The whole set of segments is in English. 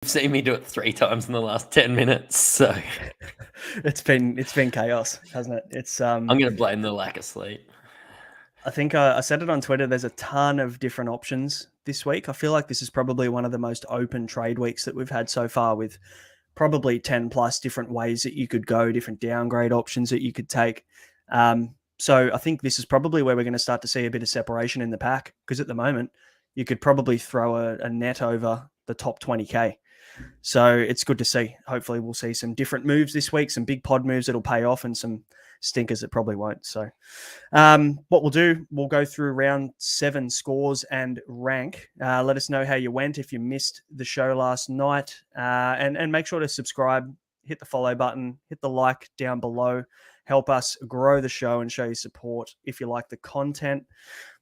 You've seen me do it 3 times in the last 10 minutes, so It's been chaos, hasn't it? It's I'm going to blame the lack of sleep. I think I said it on Twitter. There's a ton of different options this week. I feel like this is probably one of the most open trade weeks that we've had so far, with probably 10 plus different ways that you could go, different downgrade options that you could take. So I think this is probably where we're going to start to see a bit of separation in the pack, because at the moment you could probably throw a net over the top 20K. So it's good to see. Hopefully we'll see some different moves this week, some big pod moves that'll pay off and some stinkers that probably won't. So what we'll do, we'll go through round 7 scores and rank. Let us know how you went if you missed the show last night, and make sure to subscribe, hit the follow button, hit the like down below. Help us grow the show and show your support if you like the content.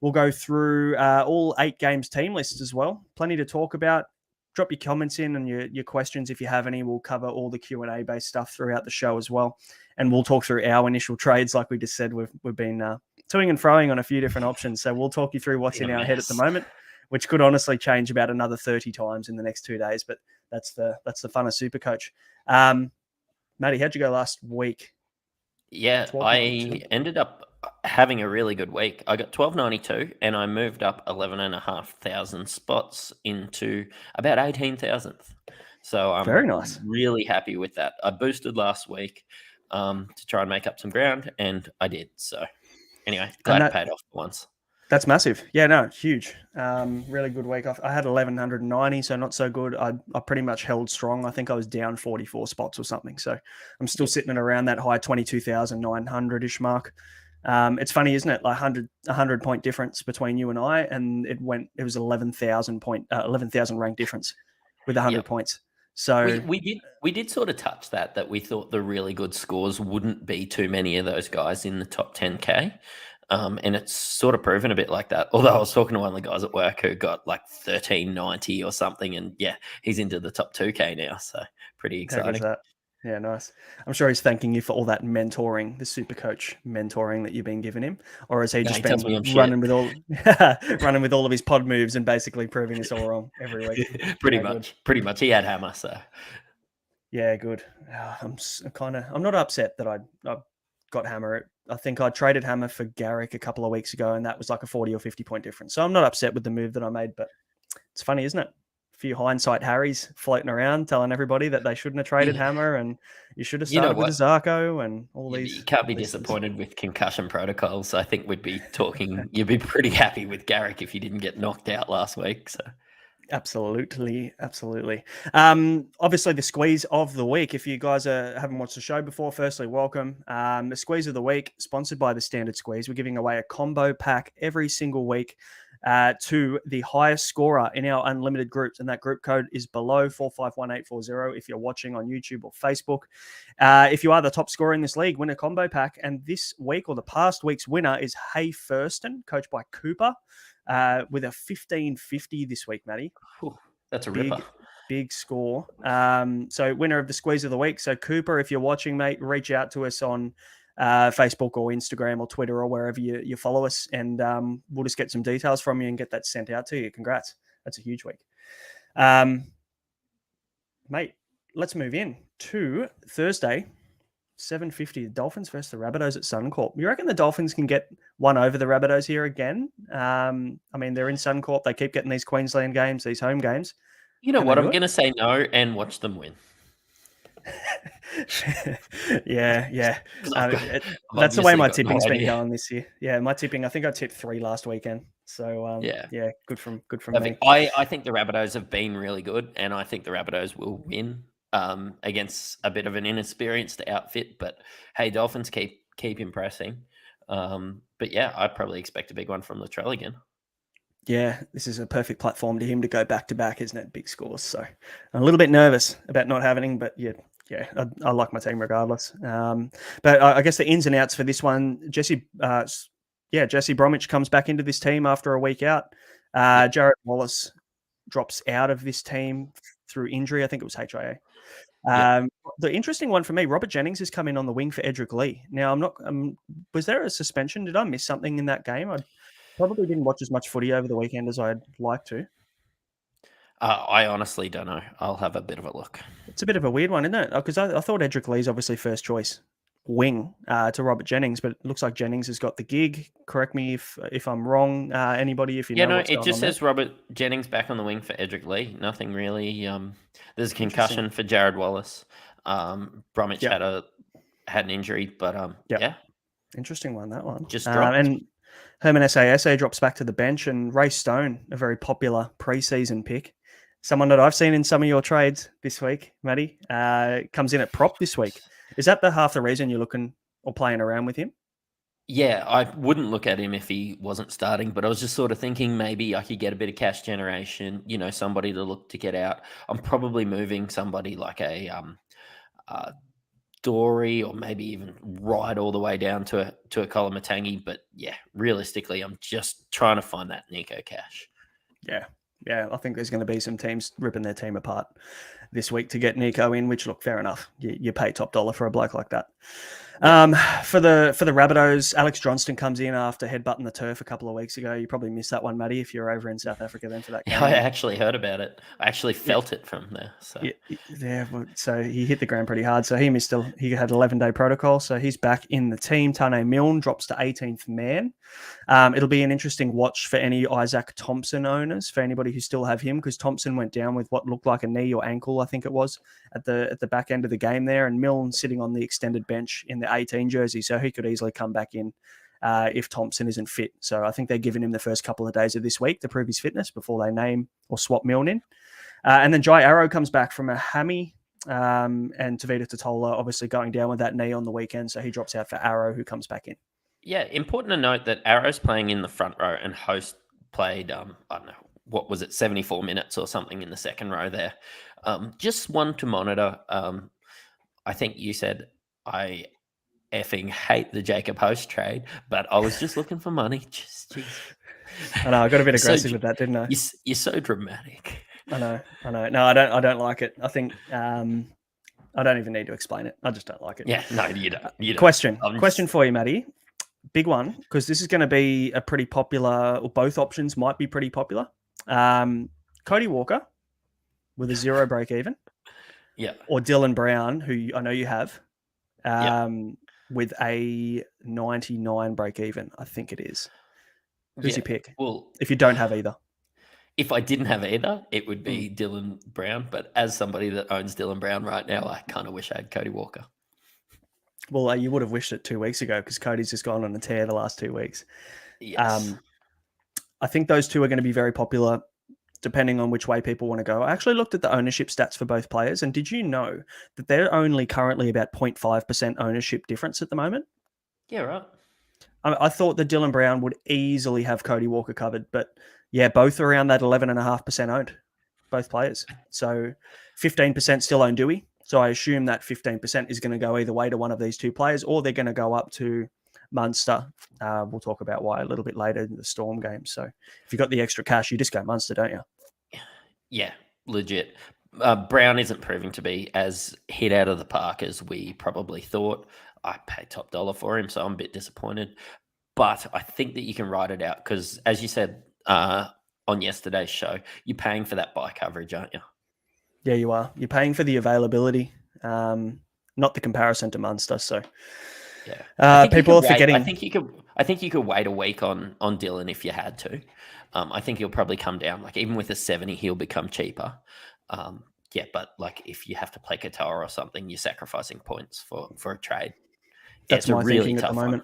We'll go through all 8 games team lists as well. Plenty to talk about. Drop your comments in and your questions if you have any. We'll cover all the Q&A based stuff throughout the show as well. And we'll talk through our initial trades. Like we just said, we've been toing and froing on a few different options. So we'll talk you through what's in our head at the moment, which could honestly change about another 30 times in the next 2 days. But that's the fun of Supercoach. Matty, how'd you go last week? Yeah, I ended up having a really good week. I got 1292 and I moved up 11,500 spots into about 18,000th. So I'm very nice. Really happy with that. I boosted last week to try and make up some ground, and I did. So anyway, glad it paid off for once. That's massive. Yeah, no, huge. Really good week. I had 1,190, so not so good. I pretty much held strong. I think I was down 44 spots or something. So I'm still sitting at around that high 22,900-ish mark. It's funny, isn't it? Like 100 point difference between you and I, and it was 11,000 rank difference with 100 points. So we did sort of touch that we thought the really good scores wouldn't be too many of those guys in the top 10K. And it's sort of proven a bit like that. Although I was talking to one of the guys at work who got like 1390 or something, and yeah, he's into the top 2K now. So pretty exciting. Yeah, nice. I'm sure he's thanking you for all that mentoring, the Supercoach mentoring that you've been giving him, or has he just been running with all of his pod moves and basically proving us all wrong every week? Pretty much. He had hammer, so yeah, good. I'm not upset that I got hammer. I think I traded hammer for Garrick a couple of weeks ago, and that was like a 40 or 50 point difference. So I'm not upset with the move that I made, but it's funny, isn't it? A few hindsight Harrys floating around telling everybody that they shouldn't have traded hammer and you should have started with Zarko and all these. You can't be disappointed with concussion protocols. I think we'd be talking, you'd be pretty happy with Garrick if you didn't get knocked out last week. So. Absolutely. Obviously, the squeeze of the week. If you guys haven't watched the show before, firstly, welcome. The squeeze of the week, sponsored by the Standard Squeeze. We're giving away a combo pack every single week to the highest scorer in our unlimited groups, and that group code is below 451840 if you're watching on YouTube or Facebook. If you are the top scorer in this league, win a combo pack. And this week, or the past week's winner, is Hay Thurston, coached by Cooper. With a 1550 this week, Matty. That's a ripper. Big score. So winner of the squeeze of the week. So Cooper, if you're watching, mate, reach out to us on Facebook or Instagram or Twitter or wherever you follow us, and we'll just get some details from you and get that sent out to you. Congrats. That's a huge week. Mate, let's move in to Thursday. 750, the Dolphins versus the Rabbitohs at Suncorp. You reckon the Dolphins can get one over the Rabbitohs here again? I mean, they're in Suncorp. They keep getting these Queensland games, these home games. You know what? I'm going to say no and watch them win. Yeah. That's the way my tipping's been going this year. Yeah, my tipping, I think I tipped 3 last weekend. So, yeah, good from me. I think the Rabbitohs have been really good, and I think the Rabbitohs will win. Against a bit of an inexperienced outfit, but hey, Dolphins keep impressing. But yeah, I'd probably expect a big one from Latrell again. Yeah, this is a perfect platform to him to go back to back, isn't it? Big scores. So I'm a little bit nervous about not having, but yeah, I like my team regardless. But I guess the ins and outs for this one, Jesse Bromwich comes back into this team after a week out. Jared Wallace drops out of this team through injury. I think it was HIA. The interesting one for me, Robert Jennings has come in on the wing for Edric Lee. Now, I'm not. Was there a suspension? Did I miss something in that game? I probably didn't watch as much footy over the weekend as I'd like to. I honestly don't know. I'll have a bit of a look. It's a bit of a weird one, isn't it? Because I thought Edric Lee's obviously first choice wing to Robert Jennings, but it looks like Jennings has got the gig. Correct me if I'm wrong. Anybody, if you Yeah, know no, what's it going on just there. says Robert Jennings back on the wing for Edric Lee. Nothing really. There's a Interesting. concussion for Jared Wallace. Bromwich Yeah. had an injury, but Yeah. yeah, Interesting one, that one. just dropped. And Herman SA drops back to the bench, and Ray Stone, a very popular preseason pick, someone that I've seen in some of your trades this week, Matty, comes in at prop this week. Is that half the reason you're looking or playing around with him? Yeah, I wouldn't look at him if he wasn't starting, but I was just sort of thinking maybe I could get a bit of cash generation, somebody to look to get out. I'm probably moving somebody like a Dory, or maybe even right all the way down to a Kolomatangi. But yeah, realistically, I'm just trying to find that Nico cash. Yeah. I think there's going to be some teams ripping their team apart this week to get Nico in, which, look, fair enough. You pay top dollar for a bloke like that. For the Rabbitohs, Alex Johnston comes in after headbutting the turf a couple of weeks ago. You probably missed that one, Matty, if you're over in South Africa then for that game. Yeah, I actually heard about it. I actually felt it from there. So so he hit the ground pretty hard. So he had 11-day protocol. So he's back in the team. Tane Milne drops to 18th man. It'll be an interesting watch for any Isaac Thompson owners, for anybody who still have him, because Thompson went down with what looked like a knee or ankle, I think it was, at the back end of the game there, and Milne sitting on the extended bench in the 18 jersey, so he could easily come back in if Thompson isn't fit. So I think they're giving him the first couple of days of this week to prove his fitness before they name or swap Milne in. And then Jai Arrow comes back from a hammy, and Tavita Totola obviously going down with that knee on the weekend, so he drops out for Arrow, who comes back in. Yeah, important to note that Arrow's playing in the front row and Host played, I don't know, what was it, 74 minutes or something in the second row there. Just one to monitor. I think you said I effing hate the Jacob Host trade, but I was just looking for money. Jeez. I know, I got a bit aggressive with that, didn't I? You're so dramatic. I know. No, I don't like it. I think I don't even need to explain it. I just don't like it. Yeah, no, you don't. Question for you, Matty. Big one, because this is going to be a pretty popular, or both options might be pretty popular. Cody Walker with a 0 break even. Yeah. Or Dylan Brown, who I know you have, with a 99 break even, I think it is. Who's your pick? Well, if you don't have either. If I didn't have either, it would be Dylan Brown. But as somebody that owns Dylan Brown right now, I kind of wish I had Cody Walker. Well, you would have wished it 2 weeks ago, because Cody's just gone on a tear the last 2 weeks. Yes. I think those two are going to be very popular, depending on which way people want to go. I actually looked at the ownership stats for both players, and did you know that they're only currently about 0.5% ownership difference at the moment? Yeah, right. I thought that Dylan Brown would easily have Cody Walker covered, but yeah, both around that 11.5% owned, both players. So 15% still own Dewey. So I assume that 15% is going to go either way to one of these two players, or they're going to go up to Munster. We'll talk about why a little bit later in the Storm game. So if you've got the extra cash, you just go Munster, don't you? Yeah, legit. Brown isn't proving to be as hit out of the park as we probably thought. I paid top dollar for him, so I'm a bit disappointed. But I think that you can ride it out because, as you said on yesterday's show, you're paying for that buy coverage, aren't you? Yeah, you are. You're paying for the availability, not the comparison to Munster. So, yeah, people are forgetting. I think you could wait a week on Dylan if you had to. I think he'll probably come down. Like even with a 70, he'll become cheaper. Yeah, but like if you have to play Qatar or something, you're sacrificing points for a trade. That's my thinking at the moment.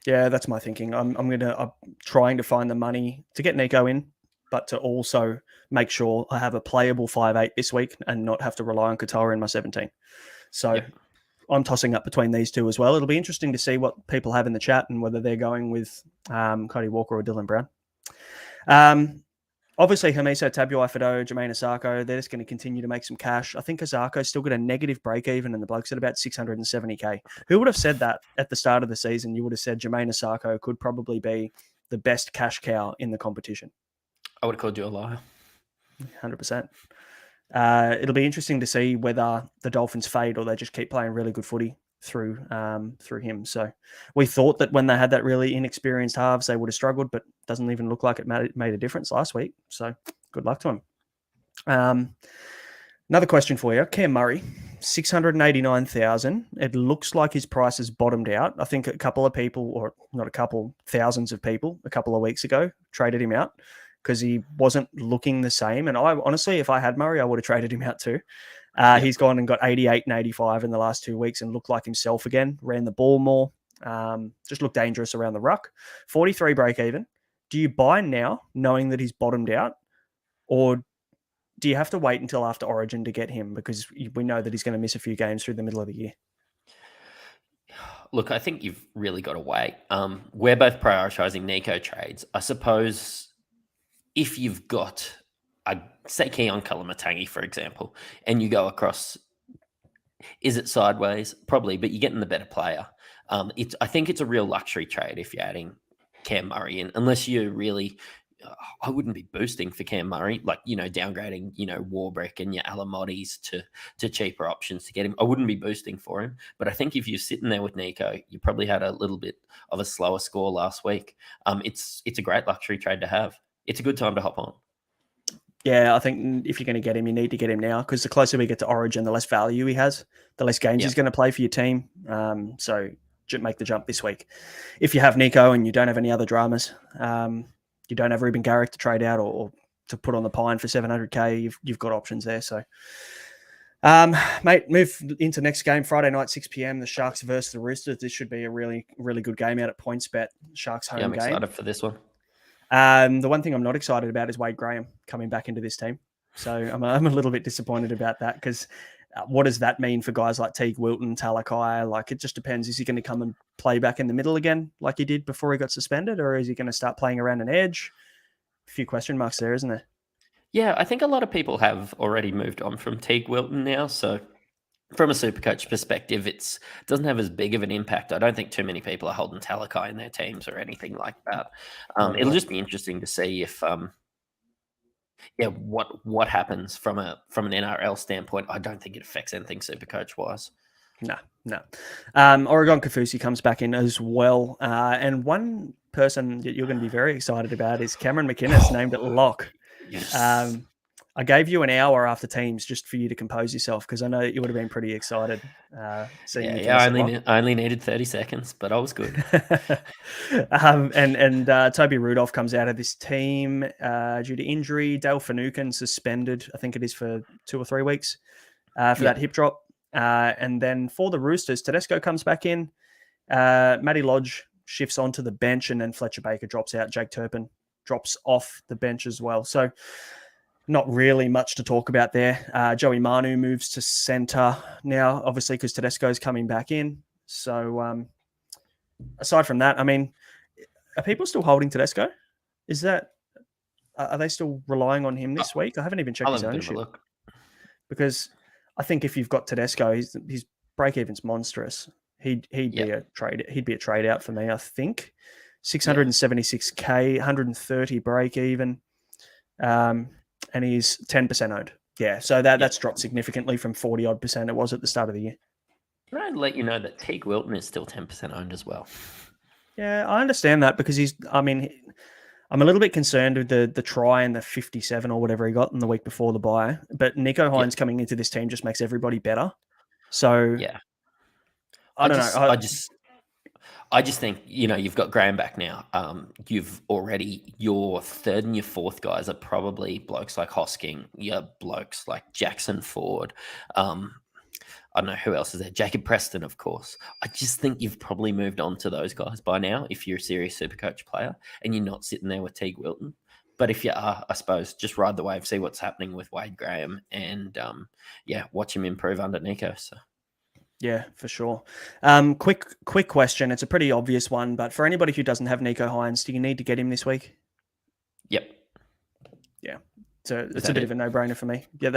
Yeah, that's my thinking. I'm trying to find the money to get Nico in, but to also make sure I have a playable 5'8" this week and not have to rely on Qatar in my 17. So I'm tossing up between these two as well. It'll be interesting to see what people have in the chat and whether they're going with Cody Walker or Dylan Brown. Obviously, Hamiso, Tabuai Fido, Jermaine Asako, they're just going to continue to make some cash. I think Asako's still got a negative break-even and the bloke's at about 670K. Who would have said that at the start of the season? You would have said Jermaine Asako could probably be the best cash cow in the competition. I would have called you a liar. 100%. It'll be interesting to see whether the Dolphins fade or they just keep playing really good footy through him. So we thought that when they had that really inexperienced halves, they would have struggled, but doesn't even look like it made a difference last week. So good luck to him. Another question for you. Cam Murray, 689,000. It looks like his price has bottomed out. I think a couple of people, or not a couple, thousands of people a couple of weeks ago traded him out because he wasn't looking the same. And I honestly, if I had Murray, I would have traded him out too. He's gone and got 88 and 85 in the last 2 weeks and looked like himself again, ran the ball more, just looked dangerous around the ruck. 43 break even. Do you buy now knowing that he's bottomed out, or do you have to wait until after Origin to get him because we know that he's going to miss a few games through the middle of the year? Look, I think you've really got to wait. We're both prioritising Nico trades. I suppose if you've got, say, Keon Kalamatangi, for example, and you go across, is it sideways? Probably, but you're getting the better player. I think it's a real luxury trade if you're adding Cam Murray in, unless you're really... I wouldn't be boosting for Cam Murray, like, downgrading, Warbrick and your Alamottis to cheaper options to get him. I wouldn't be boosting for him. But I think if you're sitting there with Nico, you probably had a little bit of a slower score last week. It's a great luxury trade to have. It's a good time to hop on. Yeah, I think if you're going to get him, you need to get him now because the closer we get to Origin, the less value he has, the less games he's going to play for your team. So make the jump this week. If you have Nico and you don't have any other dramas, you don't have Ruben Garrick to trade out or to put on the pine for 700K, you've got options there. So, mate, move into next game, Friday night, 6 p.m, the Sharks versus the Roosters. This should be a really, really good game out at PointsBet. Sharks home game. I'm excited for this one. The one thing I'm not excited about is Wade Graham coming back into this team. So I'm a little bit disappointed about that because what does that mean for guys like Teague Wilton, Talakai? Like, it just depends. Is he going to come and play back in the middle again like he did before he got suspended, or is he going to start playing around an edge? A few question marks there, isn't there? Yeah, I think a lot of people have already moved on from Teague Wilton now. So from a Supercoach perspective, it doesn't have as big of an impact. I don't think too many people are holding Talakai in their teams or anything like that. It'll just be interesting to see if... what happens from an NRL standpoint. I don't think it affects anything Supercoach wise. No. Oregon Kaufusi comes back in as well. And one person that you're going to be very excited about is Cameron McInnes, named at lock. Yes. I gave you an hour after teams just for you to compose yourself because I know you would have been pretty excied seeing I only needed 30 seconds, but I was good. And Toby Rudolph comes out of this team due to injury. Dale Finucane suspended, I think it is for 2 or 3 weeks for that hip drop. And then for the Roosters, Tedesco comes back in. Matty Lodge shifts onto the bench, and then Fletcher Baker drops out. Jake Turpin drops off the bench as well. So not really much to talk about there. Joey Manu moves to centre now, obviously, because Tedesco's coming back in. So aside from that, I mean, are people still holding Tedesco? Are they still relying on him this week? I haven't even checked his ownership. Because I think if you've got Tedesco, his break even's monstrous. He'd be a trade out for me, I think. 676K, 130 break even. And he's 10% owned. Yeah, so that's dropped significantly from 40 odd percent it was at the start of the year. Can I let you know that Teague Wilton is still 10% owned as well? Yeah, I understand that because I'm a little bit concerned with the try and the 57 or whatever he got in the week before the bye. But Nico Hines coming into this team just makes everybody better. So yeah, I don't know. I just think, you've got Graham back now. You've already, your third and your fourth guys are probably blokes like Hosking, blokes like Jackson Ford. I don't know who else is there. Jacob Preston, of course. I just think you've probably moved on to those guys by now if you're a serious Supercoach player and you're not sitting there with Teague Wilton. But if you are, I suppose, just ride the wave, see what's happening with Wade Graham and, watch him improve under Nico. So. Yeah, for sure. Quick question. It's a pretty obvious one, but for anybody who doesn't have Nico Hines, do you need to get him this week? Yep. Yeah. So it's a bit of a no-brainer for me. Yeah,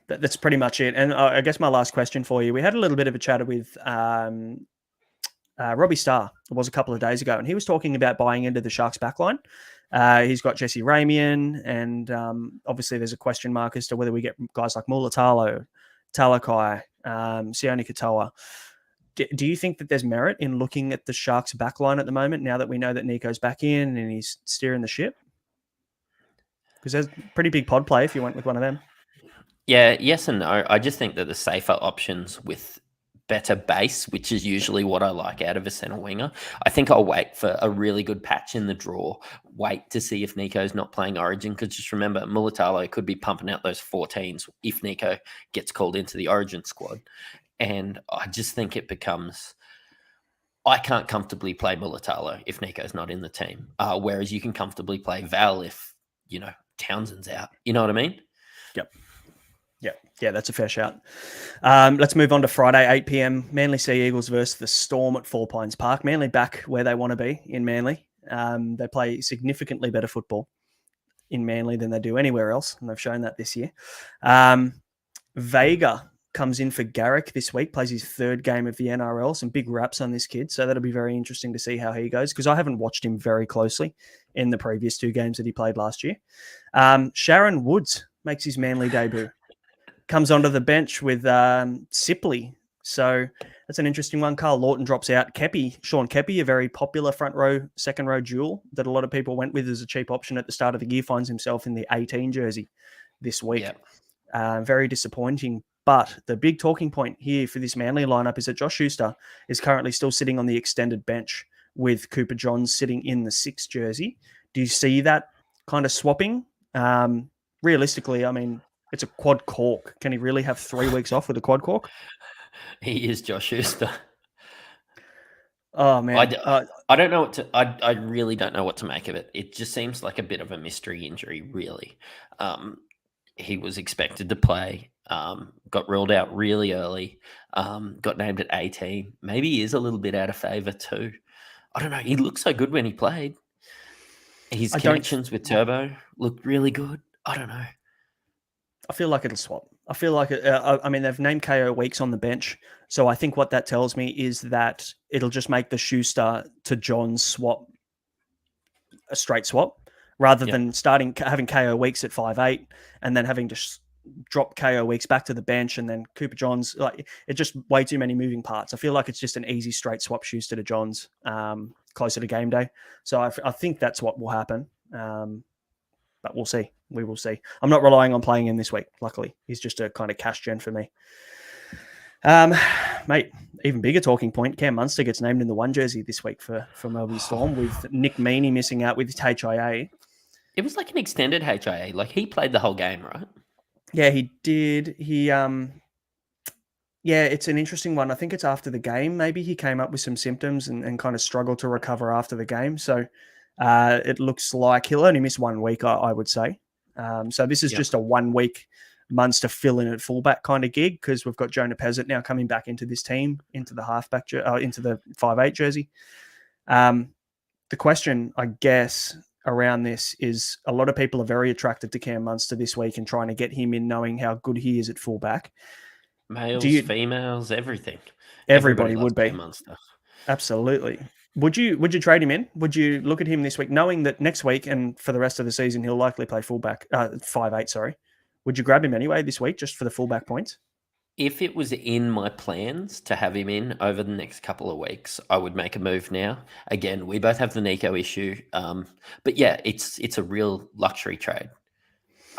that's pretty much it. And I guess my last question for you, we had a little bit of a chat with Robbie Starr. It was a couple of days ago, and he was talking about buying into the Sharks backline. He's got Jesse Ramian, and obviously there's a question mark as to whether we get guys like Mulatalo, Talakai, Sione Katoa. Do you think that there's merit in looking at the Sharks backline at the moment now that we know that Nico's back in and he's steering the ship? Because there's pretty big pod play if you went with one of them. Yeah, yes and no. I just think that the safer options with better base, which is usually what I like out of a centre winger. I think I'll wait for a really good patch in the draw, wait to see if Nico's not playing Origin, because just remember, Mulatalo could be pumping out those 14s if Nico gets called into the Origin squad. And I just think it becomes... I can't comfortably play Mulatalo if Nico's not in the team, whereas you can comfortably play Val if, Townsend's out. You know what I mean? Yep. Yeah, that's a fair shout. Let's move on to Friday, 8 p.m. Manly Sea Eagles versus the Storm at Four Pines Park. Manly back where they want to be in Manly. They play significantly better football in Manly than they do anywhere else, and they've shown that this year. Vega comes in for Garrick this week, plays his third game of the NRL. Some big raps on this kid, so that'll be very interesting to see how he goes, because I haven't watched him very closely in the previous 2 games that he played last year. Sharon Woods makes his Manly debut. Comes onto the bench with Sipley. So that's an interesting one. Carl Lawton drops out. Sean Kepi, a very popular front row, second row duel that a lot of people went with as a cheap option at the start of the year, finds himself in the 18 jersey this week. Yep. Very disappointing. But the big talking point here for this Manly lineup is that Josh Schuster is currently still sitting on the extended bench with Cooper Johns sitting in the 6 jersey. Do you see that kind of swapping? Realistically, I mean, it's a quad cork. Can he really have 3 weeks off with a quad cork? He is Josh Schuster. Oh, man. I don't know what to... I really don't know what to make of it. It just seems like a bit of a mystery injury, really. He was expected to play, got ruled out really early, got named at 18. Maybe he is a little bit out of favour too. I don't know. He looked so good when he played. His connections with Turbo looked really good. I don't know. I feel like it'll swap. I feel like, they've named KO Weeks on the bench. So I think what that tells me is that it'll just make the Schuster to Johns swap a straight swap, rather than having KO Weeks at 5'8" and then having to drop KO Weeks back to the bench and then Cooper Johns. Like, it's just way too many moving parts. I feel like it's just an easy straight swap Schuster to Johns closer to game day. So I think that's what will happen. But we'll see. We will see. I'm not relying on playing him this week, luckily. He's just a kind of cash gen for me. Mate, even bigger talking point, Cam Munster gets named in the 1 jersey this week for Melbourne Storm, with Nick Meaney missing out with his HIA. It was like an extended HIA. Like, he played the whole game, right? Yeah, he did. It's an interesting one. I think it's after the game. Maybe he came up with some symptoms and kind of struggled to recover after the game. So it looks like he'll only miss 1 week, I would say. So this is just a 1 week Munster fill in at fullback kind of gig, because we've got Jonah Pezzett now coming back into this team, into the halfback, into the 5'8" jersey. The question, I guess, around this is a lot of people are very attracted to Cam Munster this week and trying to get him in, knowing how good he is at fullback. Males, females, everything. Everybody would be. Cam Munster. Absolutely. Would you trade him in? Would you look at him this week, knowing that next week and for the rest of the season he'll likely play fullback, 5'8", sorry. Would you grab him anyway this week just for the fullback points? If it was in my plans to have him in over the next couple of weeks, I would make a move now. Again, we both have the Nico issue. But yeah, it's a real luxury trade.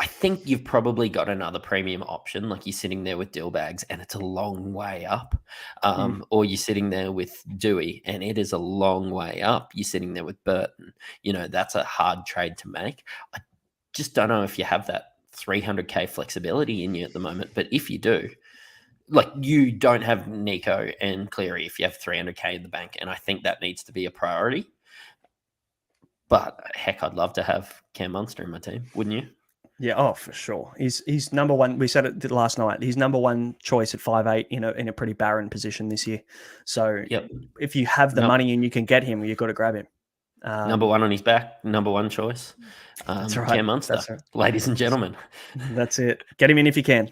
I think you've probably got another premium option, like you're sitting there with Dillbags and it's a long way up. Or you're sitting there with Dewey and it is a long way up. You're sitting there with Burton. That's a hard trade to make. I just don't know if you have that 300k flexibility in you at the moment. But if you do, like, you don't have Nico and Cleary if you have 300k in the bank. And I think that needs to be a priority. But heck, I'd love to have Cam Munster in my team, wouldn't you? Yeah, for sure. He's number one. We said it last night. He's number 1 choice at 5'8", in a pretty barren position this year. So if you have the money and you can get him, you've got to grab him. Number 1 on his back, number 1 choice. That's right. Cam Munster, ladies and gentlemen. That's it. Get him in if you can.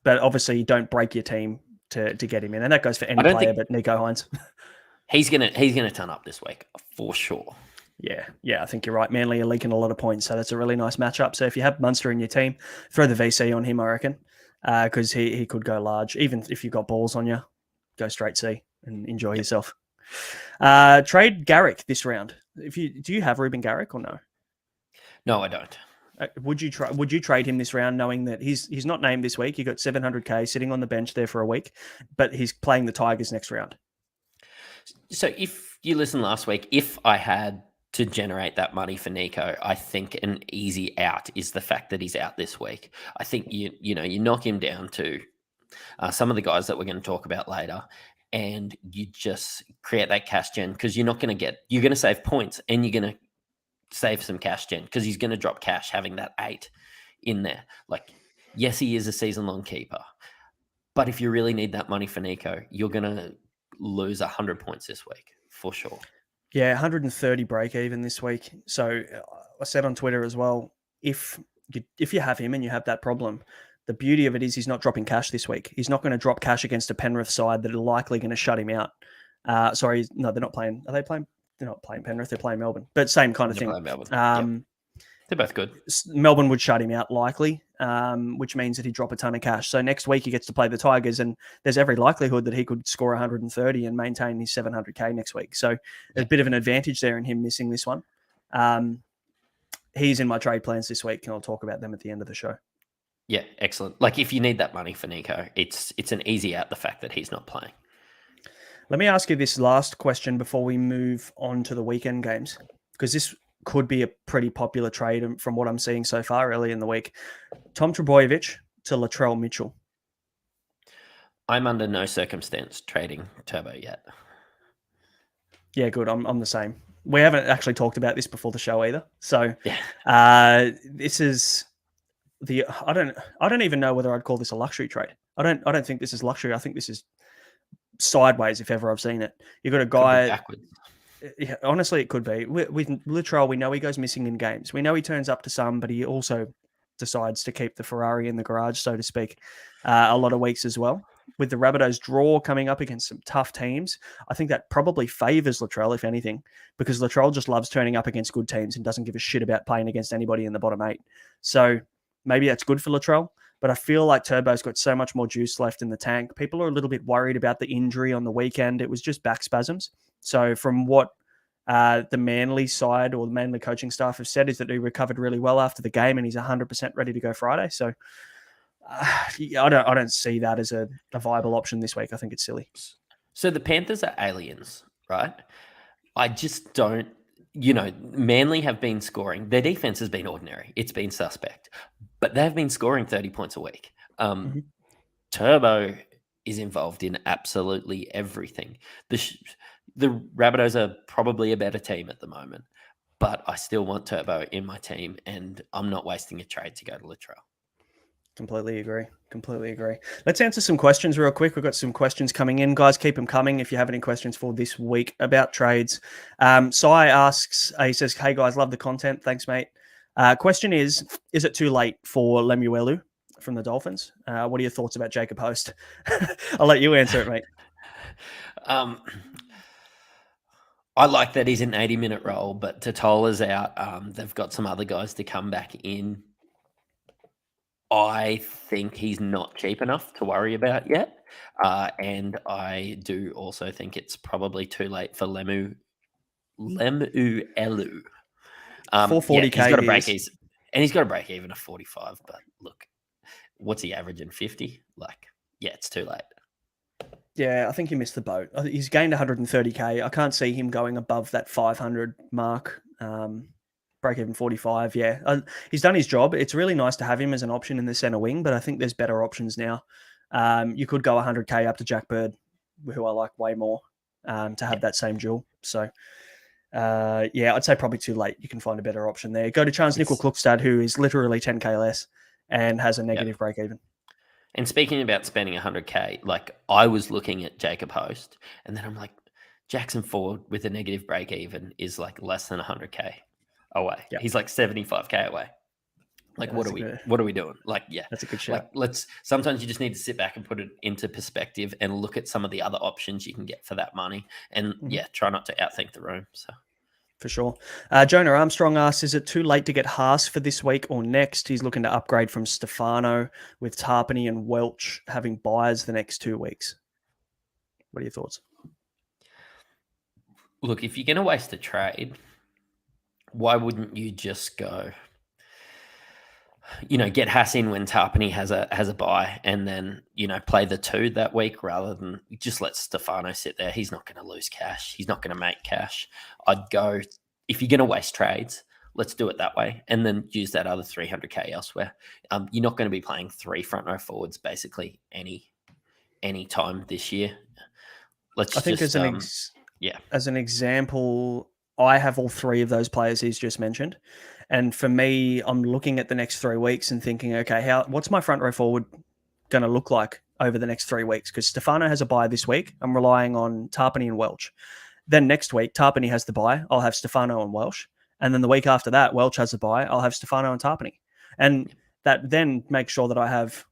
But obviously, don't break your team to get him in, and that goes for any player but Nico Hines. He's gonna turn up this week for sure. Yeah, I think you're right. Manly are leaking a lot of points, so that's a really nice matchup. So if you have Munster in your team, throw the VC on him, I reckon, because he could go large. Even if you've got balls on you, go straight C and enjoy yourself. Trade Garrick this round. Do you have Ruben Garrick or no? No, I don't. Would you trade him this round, knowing that he's not named this week? He got 700k sitting on the bench there for a week, but he's playing the Tigers next round. So if you listened last week, if I had to generate that money for Nico, I think an easy out is the fact that he's out this week. I think you knock him down to some of the guys that we're going to talk about later, and you just create that cash gen, because you're going to save points and you're going to save some cash gen, because he's going to drop cash having that 8 in there. Like, yes, he is a season-long keeper, but if you really need that money for Nico, you're going to lose 100 points this week for sure. Yeah, 130 break even this week. So I said on Twitter as well, if you have him and you have that problem, the beauty of it is he's not dropping cash this week. He's not going to drop cash against a Penrith side that are likely going to shut him out. Sorry, no, they're not playing. Are they playing? They're not playing Penrith. They're playing Melbourne. But same kind of thing. Yep. They're both good. Melbourne would shut him out likely, which means that he'd drop a ton of cash. So next week he gets to play the Tigers, and there's every likelihood that he could score 130 and maintain his 700k next week. So there's a bit of an advantage there in him missing this one. He's in my trade plans this week, and I'll talk about them at the end of the show. Yeah, excellent. Like, if you need that money for Nico, it's an easy out, the fact that he's not playing. Let me ask you this last question before we move on to the weekend games, because this could be a pretty popular trade from what I'm seeing so far early in the week. Tom Trbojevic to Latrell Mitchell. I'm under no circumstance trading Turbo yet. Yeah, good. I'm the same. We haven't actually talked about this before the show either. So this is I don't even know whether I'd call this a luxury trade. I don't think this is luxury. I think this is sideways if ever I've seen it. You've got a guy backwards. Yeah, honestly, it could be. With Latrell, we know he goes missing in games. We know he turns up to some, but he also decides to keep the Ferrari in the garage, so to speak, a lot of weeks as well. With the Rabbitohs draw coming up against some tough teams, I think that probably favours Latrell, if anything, because Latrell just loves turning up against good teams and doesn't give a shit about playing against anybody in the bottom 8. So maybe that's good for Latrell, but I feel like Turbo's got so much more juice left in the tank. People are a little bit worried about the injury on the weekend. It was just back spasms. So from what the Manly side or the Manly coaching staff have said is that he recovered really well after the game and he's 100% ready to go Friday. So I don't see that as a viable option this week. I think it's silly. So the Panthers are aliens, right? I just don't, Manly have been scoring. Their defense has been ordinary. It's been suspect, but they've been scoring 30 points a week. Turbo is involved in absolutely everything. The Rabbitohs are probably a better team at the moment, but I still want Turbo in my team, and I'm not wasting a trade to go to Latrell. Completely agree. Let's answer some questions real quick. We've got some questions coming in. Guys, keep them coming if you have any questions for this week about trades. Sai asks, he says, hey guys, love the content. Thanks, mate. Question is it too late for Lemuelu from the Dolphins? What are your thoughts about Jacob Host? I'll let you answer it, mate. I like that he's an 80-minute role, but Totola's out. They've got some other guys to come back in. I think he's not cheap enough to worry about yet. And I do also think it's probably too late for Lemuelu. 440K. He's got to break he's got to break even at 45. But look, what's he averaging? 50? It's too late. Yeah, I think he missed the boat. He's gained 130K. I can't see him going above that 500 mark. Break even 45. Yeah, he's done his job. It's really nice to have him as an option in the center wing, but I think there's better options now. You could go 100K up to Jack Bird, who I like way more, to have that same duel. So, I'd say probably too late. You can find a better option there. Go to Chance Nickel Klukstad, who is literally 10K less and has a negative break even. And speaking about spending 100K, I was looking at Jacob Host, and then I'm like, Jackson Ford with a negative break even is less than 100K away. Yep. He's 75K away. What are we doing? That's a good shot. Sometimes you just need to sit back and put it into perspective and look at some of the other options you can get for that money, and try not to outthink the room. So. For sure. Jonah Armstrong asks, is it too late to get Haas for this week or next? He's looking to upgrade from Stefano with Tarpany and Welch having buys the next 2 weeks. What are your thoughts? Look, if you're going to waste a trade, why wouldn't you just go get Haas in when Tarpany has a bye, and then play the 2 that week rather than just let Stefano sit there. He's not going to lose cash. He's not going to make cash. I'd go, if you're going to waste trades, let's do it that way, and then use that other 300k elsewhere. You're not going to be playing 3 front row forwards basically any time this year. I think as an example, I have all 3 of those players he's just mentioned. And for me, I'm looking at the next 3 weeks and thinking, okay, what's my front row forward going to look like over the next 3 weeks? Because Stefano has a bye this week. I'm relying on Tarpany and Welch. Then next week, Tarpany has the bye. I'll have Stefano and Welch. And then the week after that, Welch has a bye. I'll have Stefano and Tarpany. And that then makes sure that I have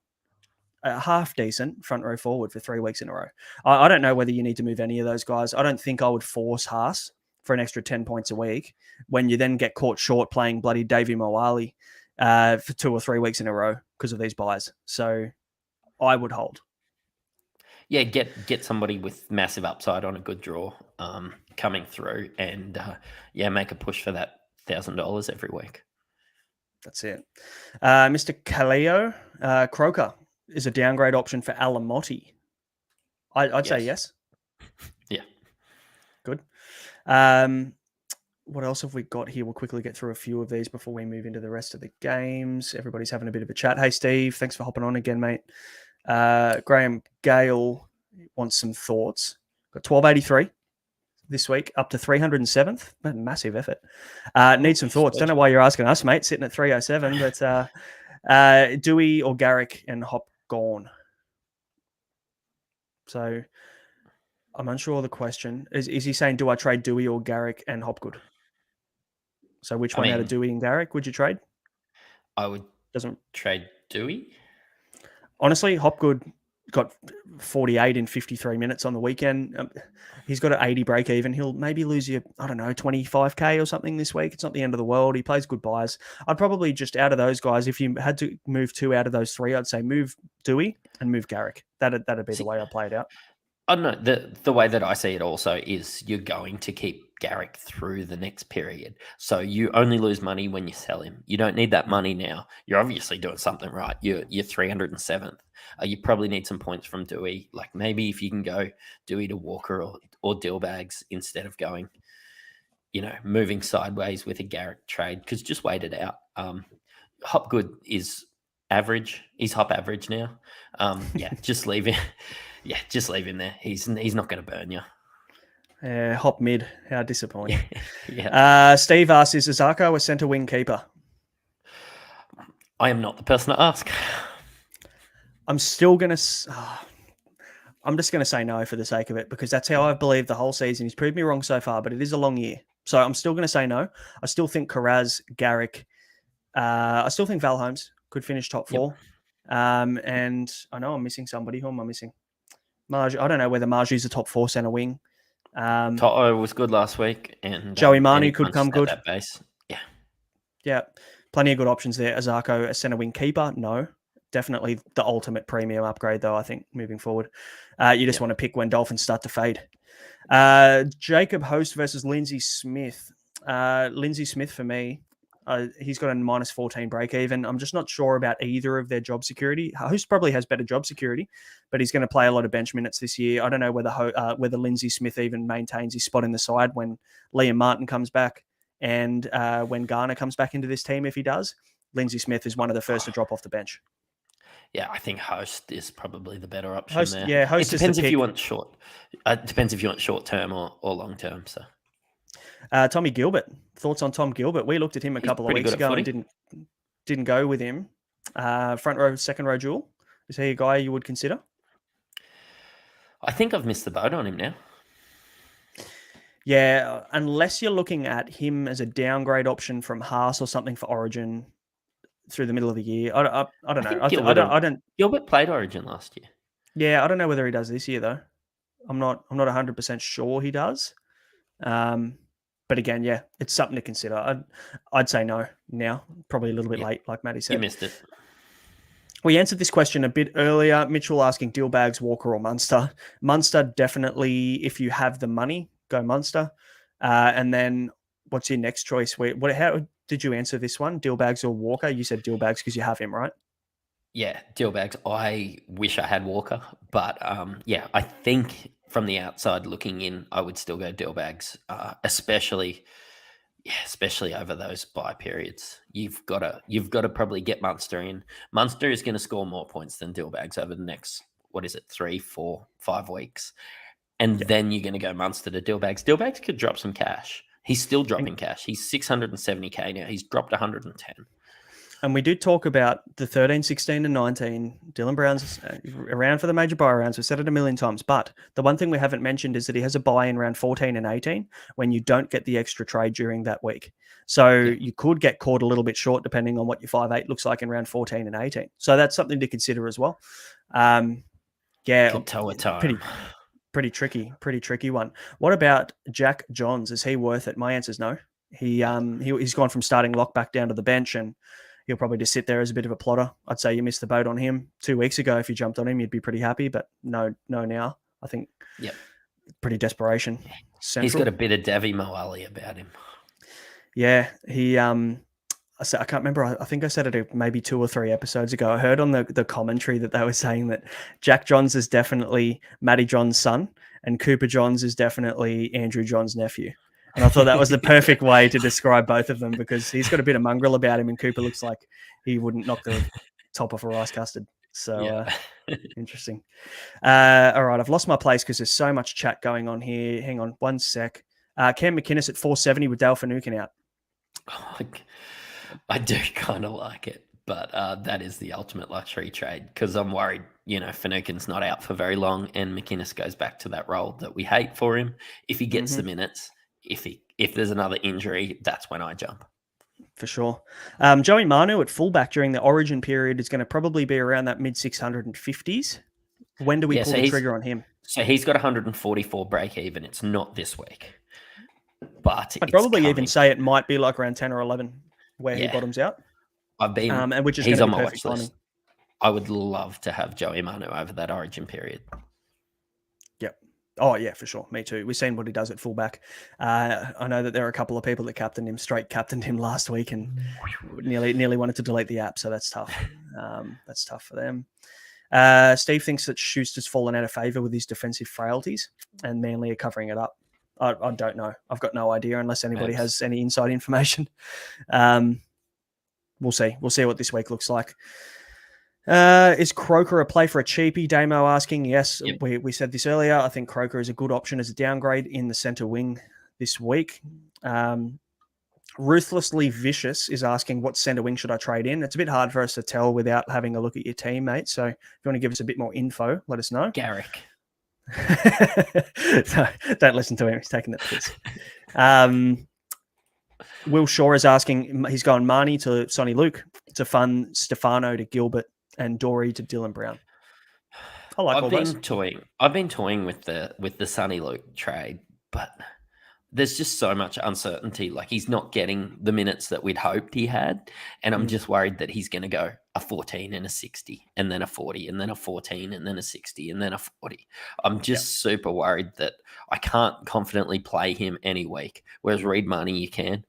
a half decent front row forward for 3 weeks in a row. I don't know whether you need to move any of those guys. I don't think I would force Haas for an extra 10 points a week when you then get caught short playing bloody Davey Moali for 2 or 3 weeks in a row because of these buys. So I would hold. Yeah, get somebody with massive upside on a good draw coming through, and make a push for that $1,000 every week. That's it. Mr. Kaleo, Croker is a downgrade option for Alamotti. I'd say yes. Yeah. Good. What else have we got here? We'll quickly get through a few of these before we move into the rest of the games. Everybody's having a bit of a chat. Hey, Steve, thanks for hopping on again, mate. Graham Gale wants some thoughts. Got 1283 this week, up to 307th. Massive effort. Need some thoughts. Don't know why you're asking us, mate, sitting at 307, but Dewey or Garrick and Hop gone. So I'm unsure of the question. Is he saying, do I trade Dewey or Garrick and Hopgood? So which one out of Dewey and Garrick would you trade? I would trade Dewey. Honestly, Hopgood got 48 in 53 minutes on the weekend. He's got an 80 break even. He'll maybe lose you, 25k or something this week. It's not the end of the world. He plays good buys. I'd probably just, out of those guys, if you had to move 2 out of those 3, I'd say move Dewey and move Garrick. That'd be the way I play it out. I don't know. The way that I see it also is you're going to keep Garrick through the next period. So you only lose money when you sell him. You don't need that money now. You're obviously doing something right. You're 307th. You probably need some points from Dewey. Like maybe if you can go Dewey to Walker or Dillbags instead of going, moving sideways with a Garrick trade, because just wait it out. Hopgood is average. He's Hop average now. Just leave him. Yeah, just leave him there. He's not going to burn you. Hop mid. How disappointing. Yeah. Steve asks, is Azarko a centre wing keeper? I am not the person to ask. I'm still going to... I'm just going to say no for the sake of it, because that's how I've believed the whole season. He's proved me wrong so far, but it is a long year. So I'm still going to say no. I still think Carraz, Garrick... I still think Val Holmes could finish top 4. Yep. And I know I'm missing somebody. Who am I missing? Marge. I don't know whether Marju's a top 4 centre wing. Toto was good last week, and Joey Manu could come good. That base. Yeah, plenty of good options there. Azarko, a centre wing keeper? No, definitely the ultimate premium upgrade, though. I think moving forward, you just want to pick when Dolphins start to fade. Jacob Host versus Lindsay Smith. Lindsay Smith for me. He's got a -14 break even. I'm just not sure about either of their job security. Host probably has better job security, but he's going to play a lot of bench minutes this year. I don't know whether Lindsay Smith even maintains his spot in the side when Liam Martin comes back and when Garner comes back into this team. If he does, Lindsay Smith is one of the first to drop off the bench. Yeah, I think Host is probably the better option there. Yeah, Host it depends if you want short. It depends if you want short term or long term. So. Tommy Gilbert. Thoughts on Tom Gilbert? We looked at him a couple of weeks ago and didn't go with him. Front row, second row duel. Is he a guy you would consider? I think I've missed the boat on him now. Yeah, unless you're looking at him as a downgrade option from Haas or something for Origin through the middle of the year. I don't know. I don't. Gilbert played Origin last year. Yeah, I don't know whether he does this year though. I'm not 100% sure he does. But again, yeah, it's something to consider. I'd say no now, probably a little bit late, like Matty said. You missed it. We answered this question a bit earlier. Mitchell asking Dillbags, Walker or Munster. Munster, definitely, if you have the money, go Munster. And then what's your next choice? How did you answer this one? Dillbags or Walker? You said Dillbags because you have him, right? Yeah, Dillbags. I wish I had Walker, but yeah, I think from the outside looking in, I would still go Dillbags, especially over those bye periods. You've got to probably get Munster in. Munster is going to score more points than Dillbags over the next 3, 4, 5 weeks, and then you're going to go Munster to Dillbags. Dillbags could drop some cash. He's still dropping cash. He's 670k now. He's dropped 110. And we did talk about the 13, 16, and 19. Dylan Brown's around for the major buy rounds. We've said it a million times. But the one thing we haven't mentioned is that he has a buy in round 14 and 18 when you don't get the extra trade during that week. So you could get caught a little bit short depending on what your 5'8 looks like in round 14 and 18. So that's something to consider as well. Could toe a time. Pretty tricky one. What about Jack Johns? Is he worth it? My answer is no. He's gone from starting lock back down to the bench, and he'll probably just sit there as a bit of a plotter. I'd say you missed the boat on him 2 weeks ago. If you jumped on him, you'd be pretty happy, but no now. I think pretty desperation. Central. He's got a bit of Davy Moali about him. Yeah, I can't remember. I think I said it maybe 2 or 3 episodes ago. I heard on the commentary that they were saying that Jack Johns is definitely Matty Johns' son and Cooper Johns is definitely Andrew Johns' nephew. And I thought that was the perfect way to describe both of them because he's got a bit of mongrel about him and Cooper looks like he wouldn't knock the top off a rice custard. So interesting. All right, I've lost my place because there's so much chat going on here. Hang on 1 sec. Cam McInnes at 470 with Dale Finucane out. I do kind of like it, but that is the ultimate luxury trade because I'm worried, Finucane's not out for very long and McInnes goes back to that role that we hate for him. If he gets the minutes, if there's another injury, that's when I jump. For sure. Joey Manu at fullback during the origin period is going to probably be around that mid 650s. When do we pull the trigger on him? So he's got 144 break even. It's not this week. But I'd probably even say it might be like around 10 or 11 where he bottoms out. And which is he's going on to be my perfect watch timing. list. I would love to have Joey Manu over that origin period. Yep. Oh, yeah, for sure. Me too. We've seen what he does at fullback. I know that there are a couple of people that captained him last week and nearly wanted to delete the app. So that's tough. That's tough for them. Steve thinks that Schuster's fallen out of favour with his defensive frailties and Manly are covering it up. I don't know. I've got no idea unless anybody has any inside information. We'll see. We'll see what this week looks like. Is Croker a play for a cheapie? Damo asking. Yes, we said this earlier. I think Croker is a good option as a downgrade in the centre wing this week. Ruthlessly Vicious is asking what centre wing should I trade in? It's a bit hard for us to tell without having a look at your team, mate. So if you want to give us a bit more info, let us know. Garrick. So, don't listen to him. He's taking the piss. Will Shaw is asking, he's going Marnie to Sonny Luke to fund Stefano to Gilbert and Dory to Dylan Brown. I like all those. I've been toying with the Sonny Luke trade, but there's just so much uncertainty. Like he's not getting the minutes that we'd hoped he had. And I'm just worried that he's going to go a 14 and a 60 and then a 40 and then a 14 and then a 60 and then a 40. I'm just super worried that I can't confidently play him any week. Whereas Reed Marnie, you can.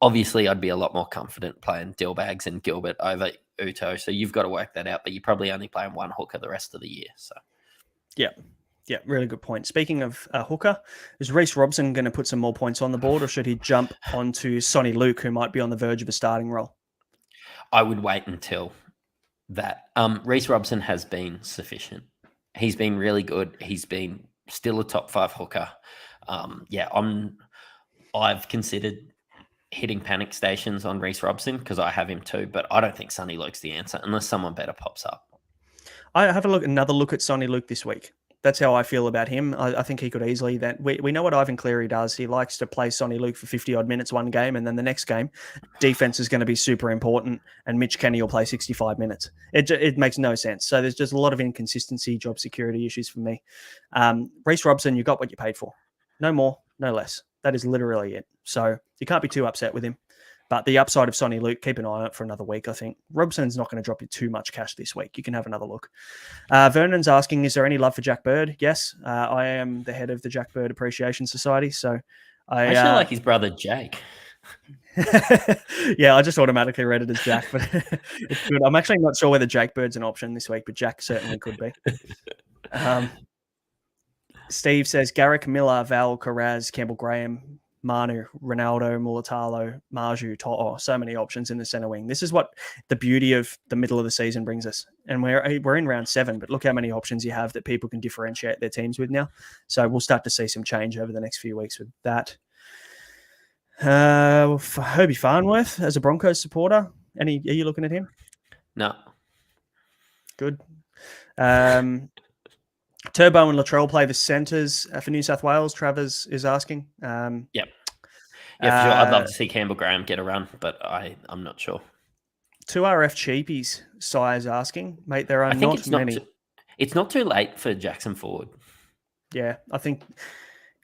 Obviously, I'd be a lot more confident playing Dillbags and Gilbert over Uto. So you've got to work that out, but you're probably only playing one hooker the rest of the year. So, yeah, really good point. Speaking of hooker, is Reece Robson going to put some more points on the board or should he jump onto Sonny Luke, who might be on the verge of a starting role? I would wait until that. Reece Robson has been sufficient. He's been really good. He's been still a top 5 hooker. I've considered hitting panic stations on Reece Robson because I have him too, but I don't think Sonny Luke's the answer unless someone better pops up. I have another look at Sonny Luke this week. That's how I feel about him. I think he could easily. That we know what Ivan Cleary does. He likes to play Sonny Luke for 50-odd minutes one game, and then the next game, defense is going to be super important, and Mitch Kenny will play 65 minutes. It makes no sense. So there's just a lot of inconsistency, job security issues for me. Reece Robson, you got what you paid for. No more, no less. That is literally it. So you can't be too upset with him. But the upside of Sonny Luke, keep an eye on it for another week, I think. Robson's not going to drop you too much cash this week. You can have another look. Vernon's asking, is there any love for Jack Bird? Yes, I am the head of the Jack Bird Appreciation Society. So I actually like his brother, Jake. Yeah, I just automatically read it as Jack, but it's good. I'm actually not sure whether Jake Bird's an option this week, but Jack certainly could be. Steve says Garrick Miller, Val, Carraz, Campbell Graham, Manu, Ronaldo, Mulatalo, Marju, To'o. So many options in the center wing. This is what the beauty of the middle of the season brings us. And we're in round 7, but look how many options you have that people can differentiate their teams with now. So we'll start to see some change over the next few weeks with that. For Herbie Farnworth as a Broncos supporter, are you looking at him? No. Good. Turbo and Latrell play the centres for New South Wales. Travers is asking. Yep. Yeah, for sure. I'd love to see Campbell Graham get a run, but I'm not sure. 2RF cheapies, Si's asking. Mate, there are not many. It's not too late for Jackson Ford. Yeah, I think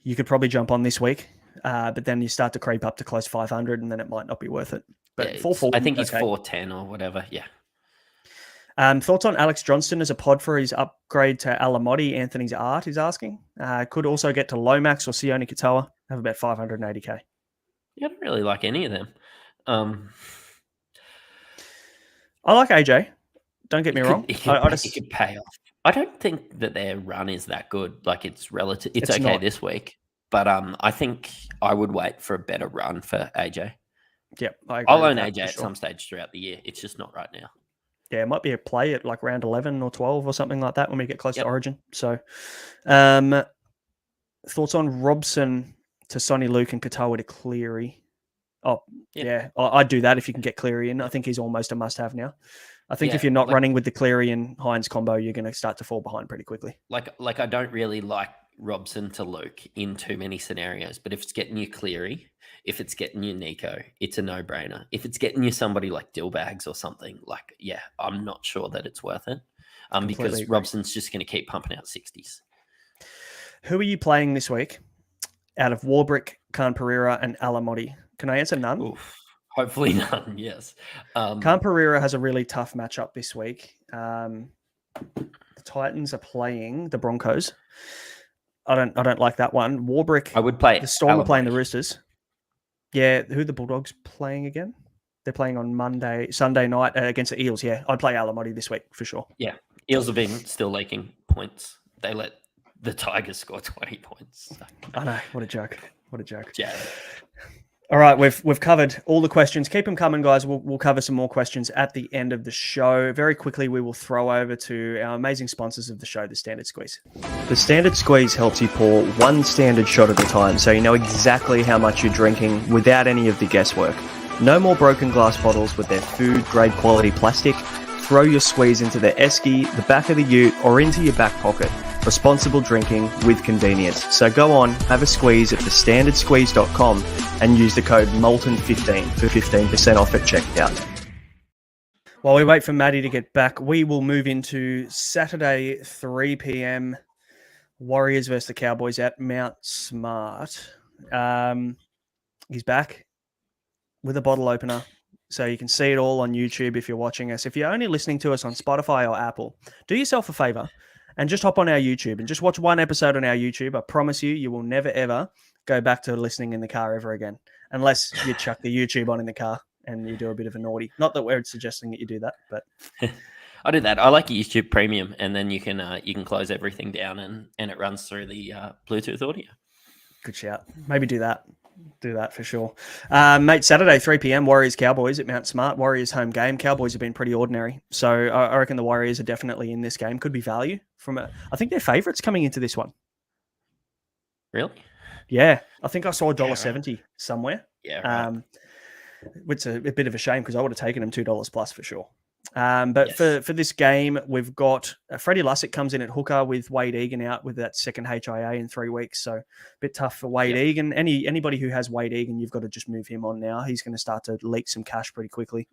you could probably jump on this week, but then you start to creep up to close 500 and then it might not be worth it. But yeah, 440, I think he's 410 or whatever, yeah. Thoughts on Alex Johnston as a pod for his upgrade to Alamotti? Anthony's Art is asking. Could also get to Lomax or Sione Katoa. Have about 580k. Yeah, I don't really like any of them. I like AJ. Don't get me wrong. It could pay off. I don't think that their run is that good. Like it's relative. It's okay not. This week, but I think I would wait for a better run for AJ. Yep, I'll own AJ at some stage throughout the year. It's just not right now. Yeah, it might be a play at like round 11 or 12 or something like that when we get close to Origin. So, thoughts on Robson to Sonny Luke and Katoa to Cleary? Oh, yeah. I'd do that if you can get Cleary in. I think he's almost a must-have now. I think if you're not running with the Cleary and Hines combo, you're going to start to fall behind pretty quickly. Like I don't really like Robson to Luke in too many scenarios, but if it's getting you Cleary, if it's getting you Nico, it's a no-brainer. If it's getting you somebody like Dillbags or something, I'm not sure that it's worth it because Robson's just going to keep pumping out 60s. Who are you playing this week out of Warbrick, Khan Pereira, and Alamotti? Can I answer none? Oof. Hopefully none, yes. Khan Pereira has a really tough matchup this week. The Titans are playing the Broncos. I don't like that one. Warbrick. I would play the Storm are playing the Roosters. Yeah, who are the Bulldogs playing again? They're playing on Sunday night against the Eels. Yeah, I'd play Alamotti this week for sure. Yeah, Eels have been still leaking points. They let the Tigers score 20 points. So. I know. What a joke. Yeah. All right, we've covered all the questions. Keep them coming, guys. We'll cover some more questions at the end of the show. Very quickly, we will throw over to our amazing sponsors of the show, the Standard Squeeze. The Standard Squeeze helps you pour one standard shot at a time, so you know exactly how much you're drinking without any of the guesswork. No more broken glass bottles with their food-grade quality plastic. Throw your squeeze into the esky, the back of the ute, or into your back pocket. Responsible drinking with convenience. So go on, have a squeeze at thestandardsqueeze.com and use the code MOLTON15 for 15% off at checkout. While we wait for Maddie to get back, we will move into Saturday, 3 p.m. Warriors versus the Cowboys at Mount Smart. He's back with a bottle opener. So you can see it all on YouTube if you're watching us. If you're only listening to us on Spotify or Apple, do yourself a favor and just hop on our YouTube and just watch one episode on our YouTube. I promise you will never, ever go back to listening in the car ever again, unless you chuck the YouTube on in the car and you do a bit of a naughty. Not that we're suggesting that you do that, but... I do that. I like YouTube Premium, and then you can close everything down and it runs through the Bluetooth audio. Good shout. Maybe do that. Do that for sure. Mate, Saturday, 3 p.m, Warriors Cowboys at Mount Smart. Warriors home game. Cowboys have been pretty ordinary. So I reckon the Warriors are definitely in this game. Could be value from I think they're favourites coming into this one. Really? Yeah. I think I saw $1.70 somewhere. Yeah. Right. It's a bit of a shame because I would have taken them $2 plus for sure. But yes. For this game, we've got Freddie Lussick comes in at hooker with Wade Egan out with that second HIA in 3 weeks. So a bit tough for Wade Egan. Anybody who has Wade Egan, you've got to just move him on now. He's going to start to leak some cash pretty quickly,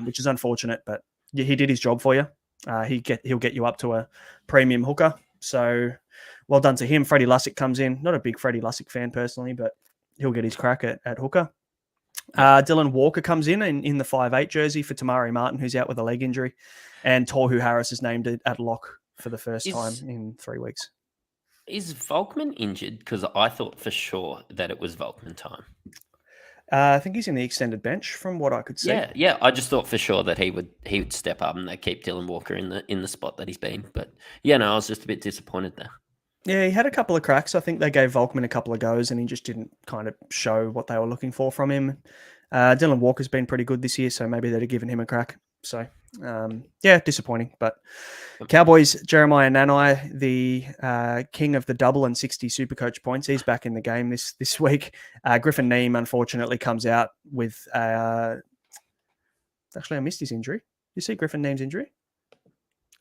which is unfortunate, but he did his job for you. He'll get you up to a premium hooker. So well done to him. Freddie Lussick comes in. Not a big Freddie Lussick fan personally, but he'll get his crack at hooker. Dylan Walker comes in the 5'8" jersey for Tamari Martin, who's out with a leg injury, and Tohu Harris is named at lock for the first time in 3 weeks. Is Volkman injured? Because I thought for sure that it was Volkman time. I think he's in the extended bench from what I could see. Yeah. I just thought for sure that he would step up and they keep Dylan Walker in the spot that he's been. But yeah, no, I was just a bit disappointed there. Yeah, he had a couple of cracks. I think they gave Volkman a couple of goes and he just didn't kind of show what they were looking for from him. Dylan Walker's been pretty good this year, so maybe they'd have given him a crack. So, yeah, disappointing. But Cowboys, Jeremiah Nanai, the king of the double and 60 Supercoach points, he's back in the game this week. Griffin Neem, unfortunately, comes out with... actually, I missed his injury. You see Griffin Neem's injury?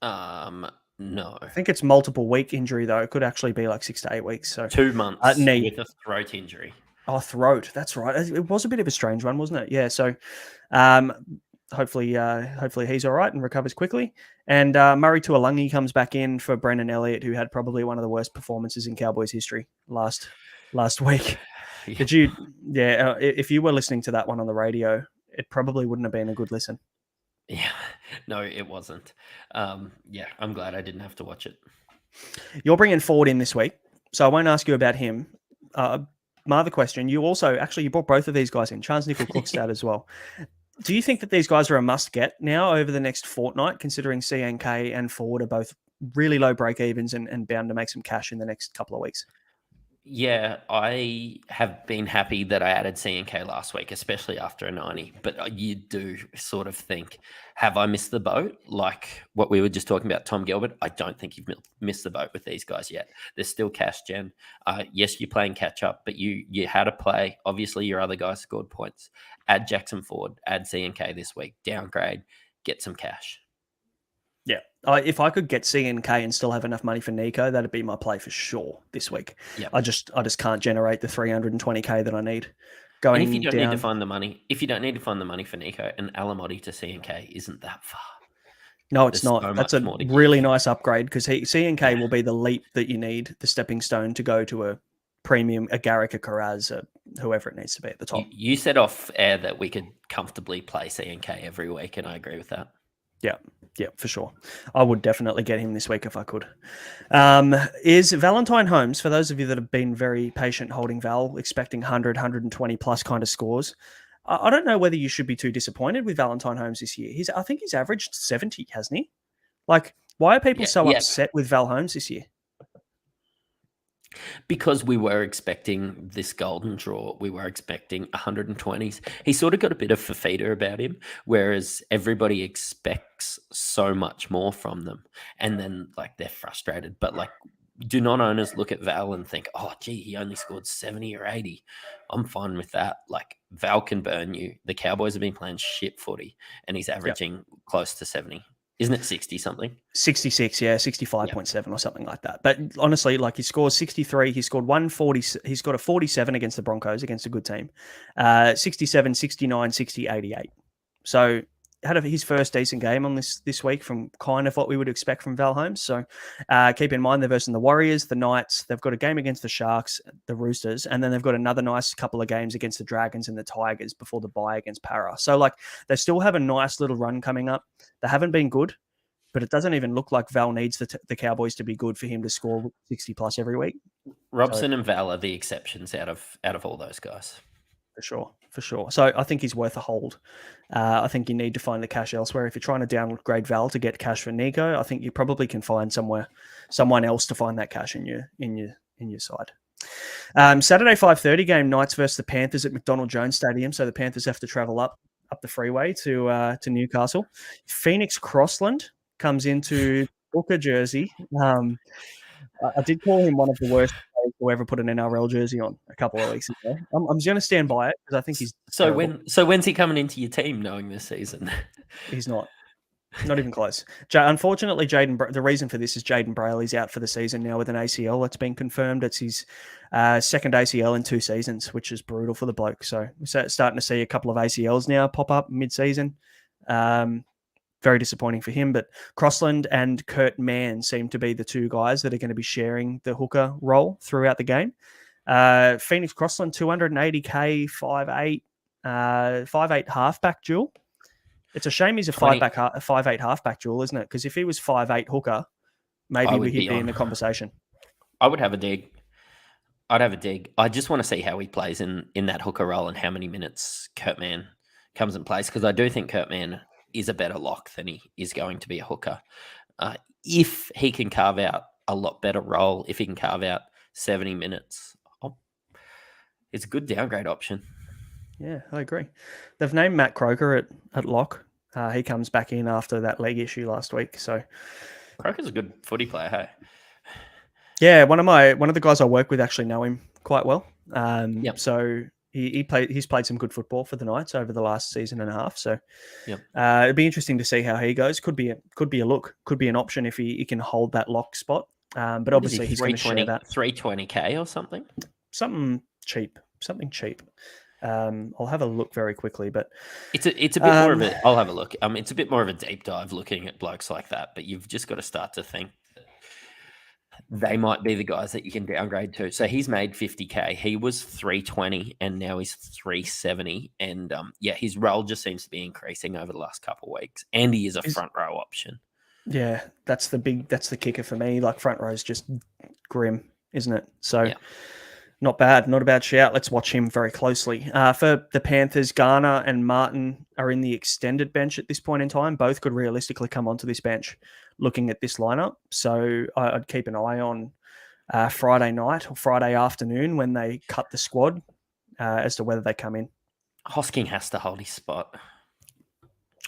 No. I think it's multiple week injury, though. It could actually be like 6 to 8 weeks. So 2 months knee. with a throat injury. Oh, throat. That's right. It was a bit of a strange one, wasn't it? Yeah. So hopefully he's all right and recovers quickly. And Murray Tuolungi comes back in for Brendan Elliott, who had probably one of the worst performances in Cowboys history last week. Yeah. Did you? Yeah. If you were listening to that one on the radio, it probably wouldn't have been a good listen. Yeah. No, it wasn't. Yeah, I'm glad I didn't have to watch it. You're bringing Ford in this week, so I won't ask you about him. My other question, you brought both of these guys in, Charles Nickel-Klokstad as well. Do you think that these guys are a must-get now over the next fortnight, considering CNK and Ford are both really low break-evens and bound to make some cash in the next couple of weeks? Yeah, I have been happy that I added CNK last week, especially after a 90. But you do sort of think, have I missed the boat? Like what we were just talking about, Tom Gilbert. I don't think you've missed the boat with these guys yet. There's still cash gen. Yes, you're playing catch up, but you had a play. Obviously, your other guys scored points. Add Jackson Ford, add CNK this week, downgrade, get some cash. Yeah. If I could get CNK and still have enough money for Nico, that'd be my play for sure this week. Yep. I just can't generate the 320k that I need. And if you don't need to find the money, for Nico, an Alamotti to CNK isn't that far. No, it's not. So that's a really nice upgrade because CNK will be the leap that you need, the stepping stone to go to a premium, a Garrick, a Carraz, whoever it needs to be at the top. You said off air that we could comfortably play CNK every week, and I agree with that. Yeah, for sure. I would definitely get him this week if I could. Is Valentine Holmes, for those of you that have been very patient holding Val, expecting 100, 120 plus kind of scores, I don't know whether you should be too disappointed with Valentine Holmes this year. I think he's averaged 70, hasn't he? Like, why are people so upset with Val Holmes this year? Because we were expecting this golden draw. We were expecting 120s. He sort of got a bit of Fafita about him, whereas everybody expects so much more from them. And then, like, they're frustrated. But, like, do not owners look at Val and think, oh, gee, he only scored 70 or 80. I'm fine with that. Like, Val can burn you. The Cowboys have been playing shit footy, and he's averaging close to 70. Isn't it 60 something? 66, yeah, 65.7 or something like that. But honestly, like he scores 63, he scored 140, he's got a 47 against the Broncos, against a good team. 67, 69, 60, 88. So had his first decent game on this week from kind of what we would expect from Val Holmes. So keep in mind they're versus the Warriors, the Knights. They've got a game against the Sharks, the Roosters, and then they've got another nice couple of games against the Dragons and the Tigers before the bye against Para. So like they still have a nice little run coming up. They haven't been good, but it doesn't even look like Val needs the Cowboys to be good for him to score 60 plus every week. Robson and Val are the exceptions out of all those guys. For sure. So I think he's worth a hold. I think you need to find the cash elsewhere. If you're trying to downgrade Val to get cash for Nico, I think you probably can find someone else to find that cash in your side. Saturday 5:30 game, Knights versus the Panthers at McDonald Jones Stadium. So the Panthers have to travel up the freeway to Newcastle. Phoenix Crossland comes into Booker jersey. I did call him one of the worst players to ever put an NRL jersey on a couple of weeks ago. I'm just going to stand by it because I think he's terrible. When's he coming into your team knowing this season? He's not even close. Unfortunately, the reason for this is Jaden Brayley's out for the season now with an ACL. That's been confirmed. It's his second ACL in 2 seasons, which is brutal for the bloke. So we're starting to see a couple of ACLs now pop up mid-season. Very disappointing for him, but Crossland and Kurt Mann seem to be the 2 guys that are going to be sharing the hooker role throughout the game. Phoenix Crossland, 280k, 5'8", halfback duel. It's a shame he's a 5'8" halfback duel, isn't it? Because if he was 5'8" hooker, maybe he'd be in the conversation. I would have a dig. I'd have a dig. I just want to see how he plays in that hooker role and how many minutes Kurtman comes and plays, because I do think Kurtman is a better lock than he is going to be a hooker. If he can carve out a lot better role, if he can carve out 70 minutes, it's a good downgrade option. Yeah, I agree. They've named Matt Croker at lock. He comes back in after that leg issue last week. So Croker's a good footy player, hey? Yeah, one of the guys I work with actually know him quite well. Yep. So he's played some good football for the Knights over the last season and a half. So Yep. It'd be interesting to see how he goes. Could be a look, could be an option if he can hold that lock spot. But obviously he's going to share that 320k or something. Something cheap. I'll have a look very quickly, but it's a bit more of a. I'll have a look. It's a bit more of a deep dive looking at blokes like that. But you've just got to start to think they might be the guys that you can downgrade to. So he's made 50k. He was 320, and now he's 370. And his role just seems to be increasing over the last couple of weeks. And he is a front row option. Yeah, that's the kicker for me. Like, front row is just grim, isn't it? So. Yeah. Not bad. Not a bad shout. Let's watch him very closely. For the Panthers, Garner and Martin are in the extended bench at this point in time. Both could realistically come onto this bench looking at this lineup. So I'd keep an eye on Friday night or Friday afternoon when they cut the squad as to whether they come in. Hosking has to hold his spot.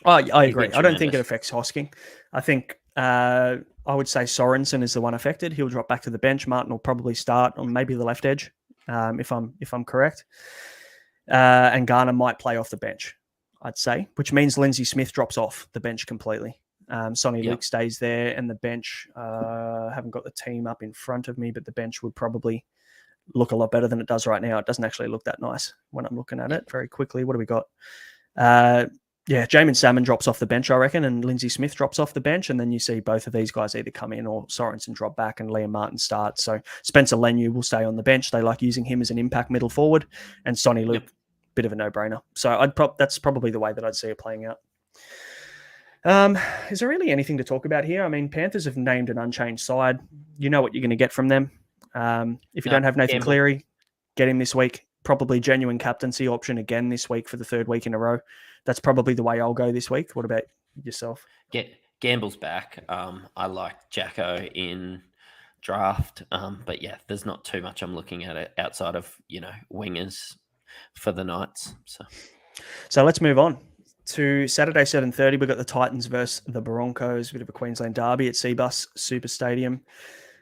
I agree. I don't think it affects Hosking. I think I would say Sorensen is the one affected. He'll drop back to the bench. Martin will probably start on maybe the left edge. If I'm correct, and Garner might play off the bench, I'd say, which means Lindsay Smith drops off the bench completely. Sonny Luke stays there, and the bench, haven't got the team up in front of me, but the bench would probably look a lot better than it does right now. It doesn't actually look that nice when I'm looking at it very quickly. What do we got? Jamin Salmon drops off the bench, I reckon, and Lindsay Smith drops off the bench, and then you see both of these guys either come in or Sorensen drop back and Liam Martin start. So Spencer Leniu will stay on the bench. They like using him as an impact middle forward, and Sonny Luke, bit of a no-brainer. So that's probably the way that I'd see it playing out. Is there really anything to talk about here? I mean, Panthers have named an unchanged side. You know what you're going to get from them. If you don't have Nathan Cleary, get him this week. Probably genuine captaincy option again this week for the third week in a row. That's probably the way I'll go this week. What about yourself? Gamble's back. I like Jacko in draft. But there's not too much I'm looking at it outside of, wingers for the Knights. So let's move on to Saturday, 7:30. We've got the Titans versus the Broncos, a bit of a Queensland derby at Cbus Super Stadium.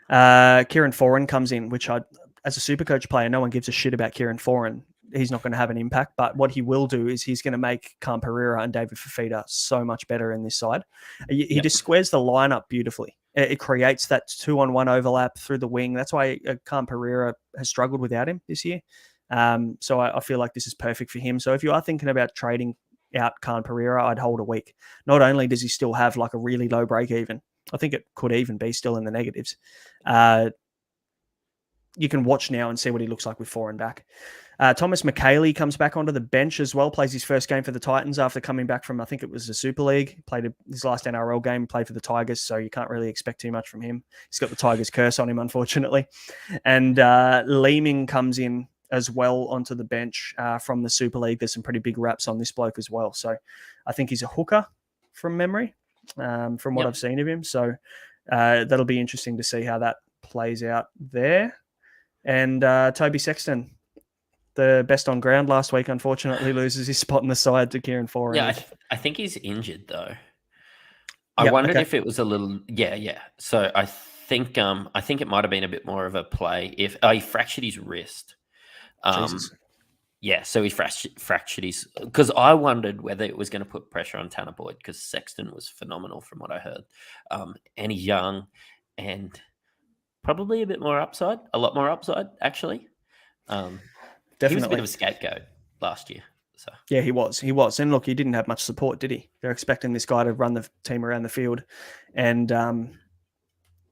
Kieran Foran comes in, which as a Supercoach player, no one gives a shit about Kieran Foran. He's not going to have an impact, but what he will do is he's going to make Cam Pereira and David Fafita so much better in this side. He just squares the lineup beautifully. It creates that 2-on-1 overlap through the wing. That's why Cam Pereira has struggled without him this year. So I feel like this is perfect for him. So if you are thinking about trading out Cam Pereira, I'd hold a week. Not only does he still have like a really low break even, I think it could even be still in the negatives. You can watch now and see what he looks like with Foran back. Thomas McKaylee comes back onto the bench as well, plays his first game for the Titans after coming back from, I think it was the Super League, played his last NRL game, played for the Tigers, so you can't really expect too much from him. He's got the Tigers curse on him, unfortunately. And Leeming comes in as well onto the bench from the Super League. There's some pretty big raps on this bloke as well. So I think he's a hooker from memory, from what I've seen of him. So that'll be interesting to see how that plays out there. And Toby Sexton, the best on ground last week, unfortunately loses his spot in the side to Kieran Foran. Yeah, I think he's injured though. I wondered if it was a little. Yeah. So I think it might have been a bit more of a play. If he fractured his wrist. Jesus. Yeah, so he fractured his. Because I wondered whether it was going to put pressure on Tanner Boyd, because Sexton was phenomenal from what I heard, and he's young and probably a bit more upside, a lot more upside actually. Definitely. He was a bit of a scapegoat last year. So yeah, he was. And look, he didn't have much support, did he? They're expecting this guy to run the team around the field. And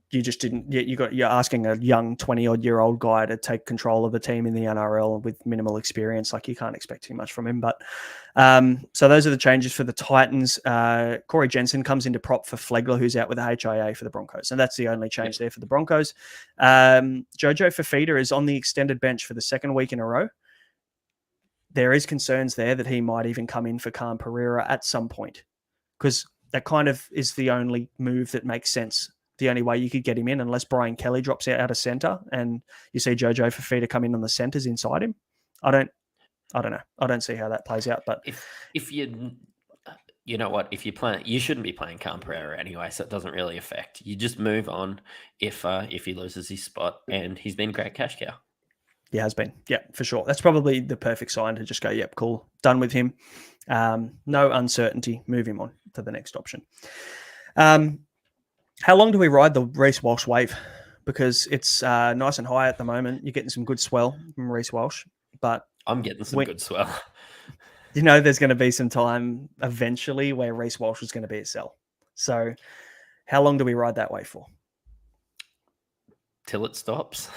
you just didn't. You're asking a young 20-odd-year-old guy to take control of the team in the NRL with minimal experience. Like, you can't expect too much from him. But so those are the changes for the Titans. Corey Jensen comes into prop for Flegler, who's out with the HIA for the Broncos, and that's the only change there for the Broncos. Jojo Fafita is on the extended bench for the second week in a row. There is concerns there that he might even come in for Khan Pereira at some point, because that kind of is the only move that makes sense. The only way you could get him in, unless Brian Kelly drops out of centre and you see Jojo Fafita come in on the centres inside him. I don't know. I don't see how that plays out. But if you know what, if you play, you shouldn't be playing Khan Pereira anyway, so it doesn't really affect. You just move on if he loses his spot, and he's been a great cash cow. He has been, yeah, for sure. That's probably the perfect sign to just go, yep, cool, done with him. No uncertainty, move him on to the next option. How long do we ride the Reece Walsh wave? Because it's nice and high at the moment. You're getting some good swell from Reece Walsh, but I'm getting some good swell. You know, there's going to be some time eventually where Reece Walsh is going to be a sell. So how long do we ride that wave for? Till it stops.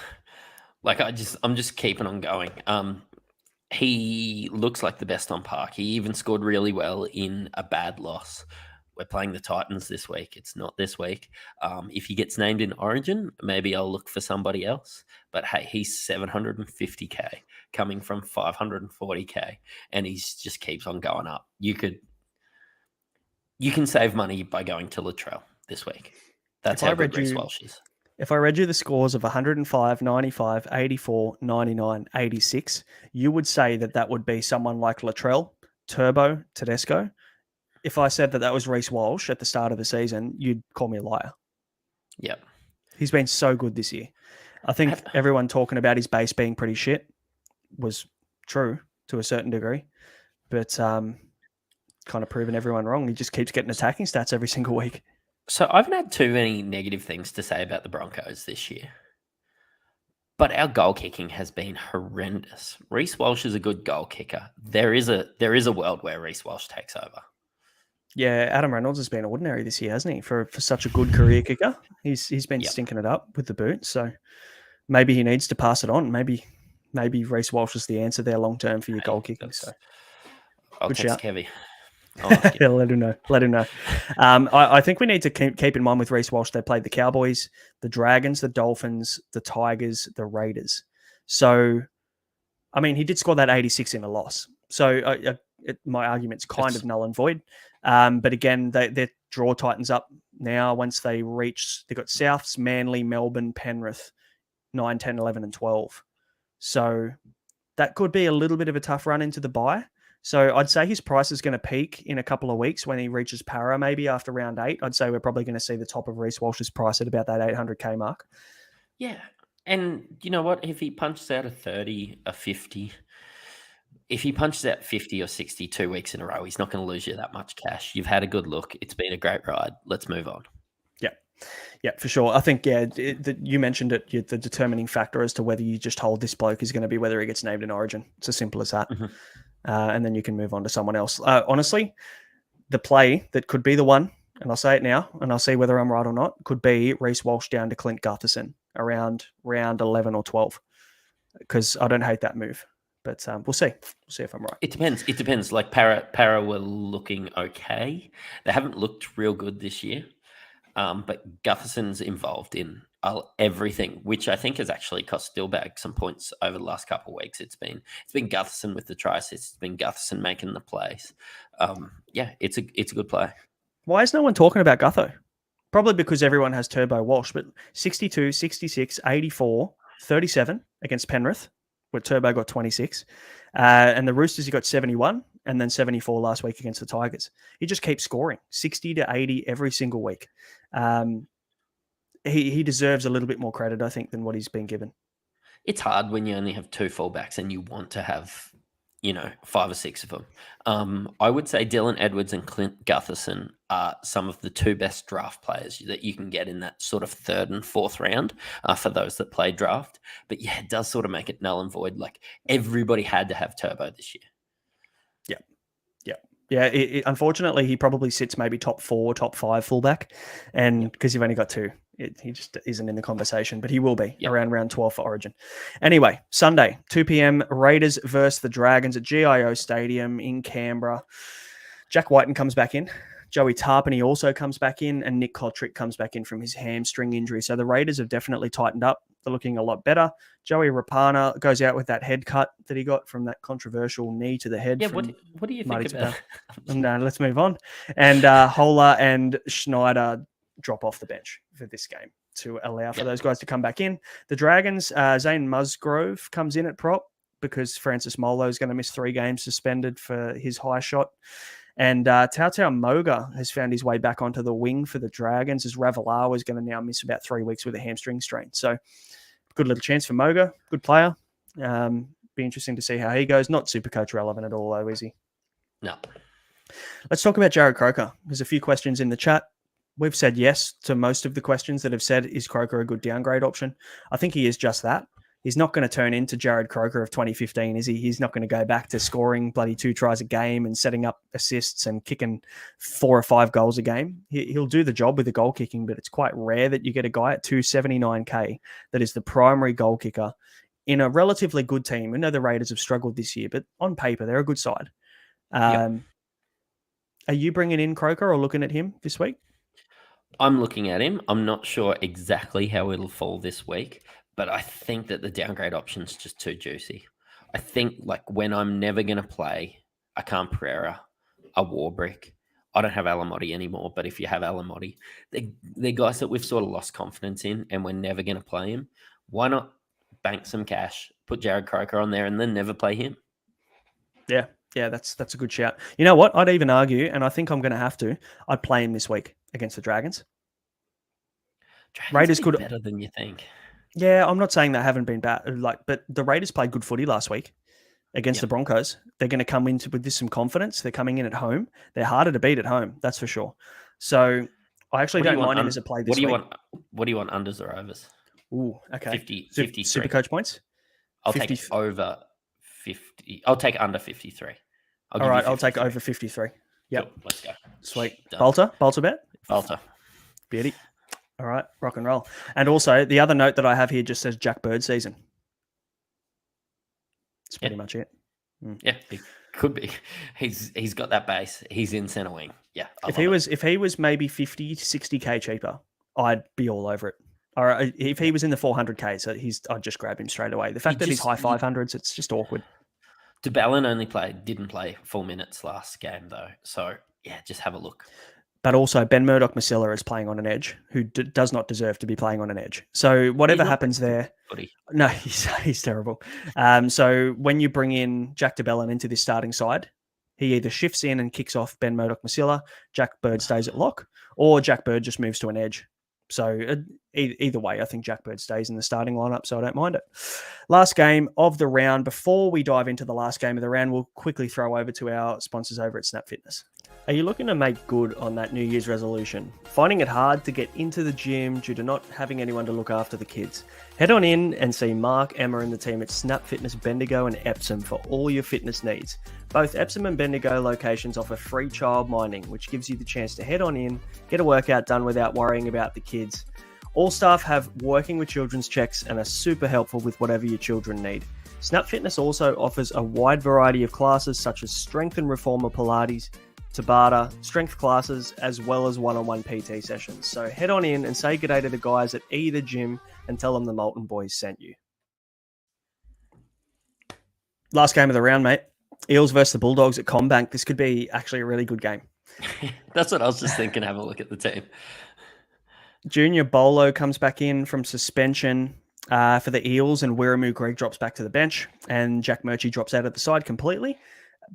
Like, I'm just keeping on going. He looks like the best on park. He even scored really well in a bad loss. We're playing the Titans this week. It's not this week. If he gets named in Origin, maybe I'll look for somebody else. But hey, he's 750K coming from 540K, and he just keeps on going up. You can save money by going to Latrell this week. That's how good Reece Walsh is. If I read you the scores of 105, 95, 84, 99, 86, you would say that would be someone like Latrell, Turbo, Tedesco. If I said that was Reece Walsh at the start of the season, you'd call me a liar. Yep. He's been so good this year. I think everyone talking about his base being pretty shit was true to a certain degree, but kind of proven everyone wrong. He just keeps getting attacking stats every single week. So I haven't had too many negative things to say about the Broncos this year, but our goal kicking has been horrendous. Reece Walsh is a good goal kicker. There is a world where Reece Walsh takes over. Yeah, Adam Reynolds has been ordinary this year, hasn't he? For such a good career kicker, he's been stinking it up with the boot. So maybe he needs to pass it on. Maybe Reece Walsh is the answer there long term for your goal kicking. So I'll text Kevy. Yeah, let him know. I think we need to keep in mind with Reece Walsh, they played the Cowboys, the Dragons, the Dolphins, the Tigers, the Raiders. So, I mean, he did score that 86 in a loss. So my argument's kind of null and void. But again, their draw tightens up now once they reach, they've got Souths, Manly, Melbourne, Penrith, 9, 10, 11, and 12. So that could be a little bit of a tough run into the bye. So I'd say his price is going to peak in a couple of weeks when he reaches para, maybe after round 8. I'd say we're probably going to see the top of Reece Walsh's price at about that 800K mark. Yeah. And you know what? If he punches out a 30, a 50, if he punches out 50 or 60 2 weeks in a row, he's not going to lose you that much cash. You've had a good look. It's been a great ride. Let's move on. Yeah, for sure. I think, you mentioned it. The determining factor as to whether you just hold this bloke is going to be whether he gets named in Origin. It's as simple as that. Mm-hmm. And then you can move on to someone else. Honestly, the play that could be the one, and I'll say it now, and I'll see whether I'm right or not, could be Reece Walsh down to Clint Gutherson around round 11 or 12, because I don't hate that move. But we'll see. We'll see if I'm right. It depends. Like Para were looking okay. They haven't looked real good this year. But Gutherson's involved in everything, which I think has actually cost Stillbag some points over the last couple of weeks. It's been Gutherson with the try assists. It's been Gutherson making the plays. It's a good play. Why is no one talking about Gutho? Probably because everyone has Turbo Walsh, but 62, 66, 84, 37 against Penrith, where Turbo got 26. And the Roosters, he got 71, and then 74 last week against the Tigers. He just keeps scoring 60 to 80 every single week. He deserves a little bit more credit, I think, than what he's been given. It's hard when you only have 2 fullbacks and you want to have, 5 or 6 of them. I would say Dylan Edwards and Clint Gutherson are some of the 2 best draft players that you can get in that sort of 3rd and 4th round for those that play draft. But yeah, it does sort of make it null and void. Like, everybody had to have Turbo this year. Yeah, unfortunately, he probably sits maybe top 4, top 5 fullback, and because you've only got 2 He just isn't in the conversation, but he will be Yep. around round 12 for Origin. Anyway, Sunday, 2 p.m, Raiders versus the Dragons at GIO Stadium in Canberra. Jack Whiten comes back in. Joey Tarpany also comes back in, and Nick Kotrick comes back in from his hamstring injury. So the Raiders have definitely tightened up. They're looking a lot better. Joey Rapana goes out with that head cut that he got from that controversial knee to the head. Yeah, from what do you Marty think about? No, let's move on. And Hola and Schneider drop off the bench for this game to allow for those guys to come back in. The Dragons, Zane Musgrove comes in at prop because Francis Molo is going to miss 3 games suspended for his high shot. And Tautau Moga has found his way back onto the wing for the Dragons, as Ravalawa is going to now miss about 3 weeks with a hamstring strain. So good little chance for Moga. Good player. Be interesting to see how he goes. Not Supercoach relevant at all, though, is he? No. Let's talk about Jared Croker. There's a few questions in the chat. We've said yes to most of the questions that have said, is Croker a good downgrade option? I think he is just that. He's not going to turn into Jared Croker of 2015, is he? He's not going to go back to scoring bloody 2 tries a game and setting up assists and kicking 4 or 5 goals a game. He'll do the job with the goal kicking, but it's quite rare that you get a guy at 279k that is the primary goal kicker in a relatively good team. I know the Raiders have struggled this year, but on paper, they're a good side. Are you bringing in Croker or looking at him this week? I'm looking at him. I'm not sure exactly how it'll fall this week, but I think that the downgrade option is just too juicy. I think like when I'm never going to play a Camprera, a Warbrick, I don't have Alamotti anymore, but if you have Alamotti, they're guys that we've sort of lost confidence in and we're never going to play him. Why not bank some cash, put Jared Croker on there and then never play him? Yeah, that's a good shout. You know what? I'd even argue, and I think I'm going to have to, I'd play him this week against the Dragons. Raiders could better than you think. Yeah, I'm not saying they haven't been bad, but the Raiders played good footy last week against the Broncos. They're going to come into with this some confidence. They're coming in at home. They're harder to beat at home, that's for sure. So I actually don't mind him as a play this week. What do you want, unders or overs? Ooh, okay. 53. Supercoach points? I'll take over 50. I'll take under 53. All right, I'll take over 53. Yep. Cool, let's go. Sweet. Done. Bolter bet? Bolter. Beauty. All right, rock and roll. And also, the other note that I have here just says Jack Bird season. That's pretty much it. Yeah, it could be. He's got that base. He's in centre wing. Yeah. If he was maybe 50 to 60k cheaper, I'd be all over it. Or if he was in the 400k, so I'd just grab him straight away. The fact that he's high 500s, it's just awkward. DeBellin didn't play full minutes last game though. So yeah, just have a look. But also Ben Murdoch-Masila is playing on an edge, who does not deserve to be playing on an edge. So whatever happens there, no, he's terrible. So when you bring in Jack DeBellin into this starting side, he either shifts in and kicks off Ben Murdoch-Masila, Jack Bird stays at lock, or Jack Bird just moves to an edge. So either way, I think Jack Bird stays in the starting lineup, so I don't mind it. Last game of the round. Before we dive into the last game of the round, we'll quickly throw over to our sponsors over at Snap Fitness. Are you looking to make good on that New Year's resolution? Finding it hard to get into the gym due to not having anyone to look after the kids? Head on in and see Mark, Emma and the team at Snap Fitness Bendigo and Epsom for all your fitness needs. Both Epsom and Bendigo locations offer free child minding, which gives you the chance to head on in, get a workout done without worrying about the kids. All staff have working with children's checks and are super helpful with whatever your children need. Snap Fitness also offers a wide variety of classes such as strength and reformer Pilates, Tabata, strength classes, as well as one-on-one PT sessions. So head on in and say good day to the guys at either gym and tell them the Molten Boys sent you. Last game of the round, mate. Eels versus the Bulldogs at Combank. This could be actually a really good game. That's what I was just thinking. Have a look at the team. Junior Bolo comes back in from suspension for the Eels, and Wiramu Greg drops back to the bench, and Jack Murchie drops out of the side completely.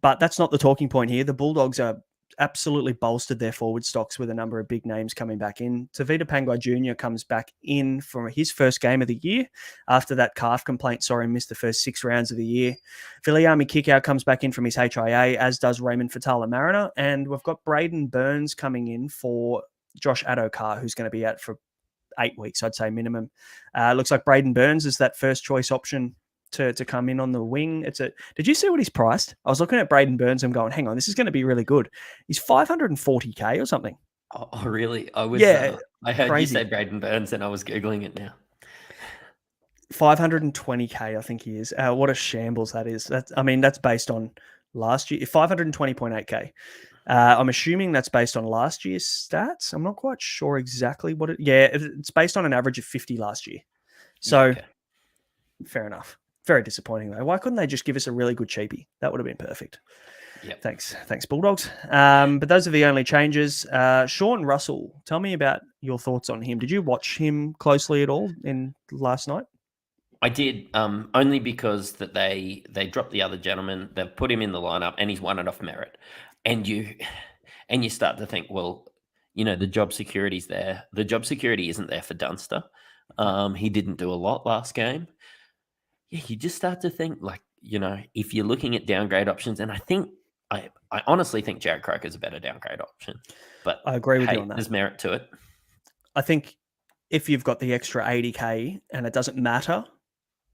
But that's not the talking point here. The Bulldogs are absolutely bolstered their forward stocks with a number of big names coming back in. Tavita Pangai Jr. comes back in for his first game of the year after that calf complaint saw him miss the first 6 rounds of the year. Viliami Kickout comes back in from his HIA, as does Raymond Fatala Mariner. And we've got Braden Burns coming in for Josh Adokar, who's going to be out for 8 weeks, I'd say minimum. Looks like Braden Burns is that first choice option to come in on the wing. Did you see what he's priced? I was looking at Braden Burns and going, hang on, this is going to be really good. He's 540k or something. Oh, really? I I heard you Crazy. say Braden Burns, and I was googling it now. 520k, I think he is. What a shambles that is. That's based on last year. 520.8k. I'm assuming that's based on last year's stats. I'm not quite sure exactly what it. Yeah, it's based on an average of 50 last year. So Okay. fair enough. Very disappointing though. Why couldn't they just give us a really good cheapie? That would have been perfect. Yep. Thanks, Bulldogs. But those are the only changes. Sean Russell, tell me about your thoughts on him. Did you watch him closely at all in last night? I did, only because that they dropped the other gentleman. They've put him in the lineup, and he's won it off merit. And you start to think, well, the job security's there. The job security isn't there for Dunster. He didn't do a lot last game. Yeah, you just start to think, like, if you're looking at downgrade options, and I honestly think Jared Croker's a better downgrade option. But I agree with you on that. There's merit to it. I think if you've got the extra 80k and it doesn't matter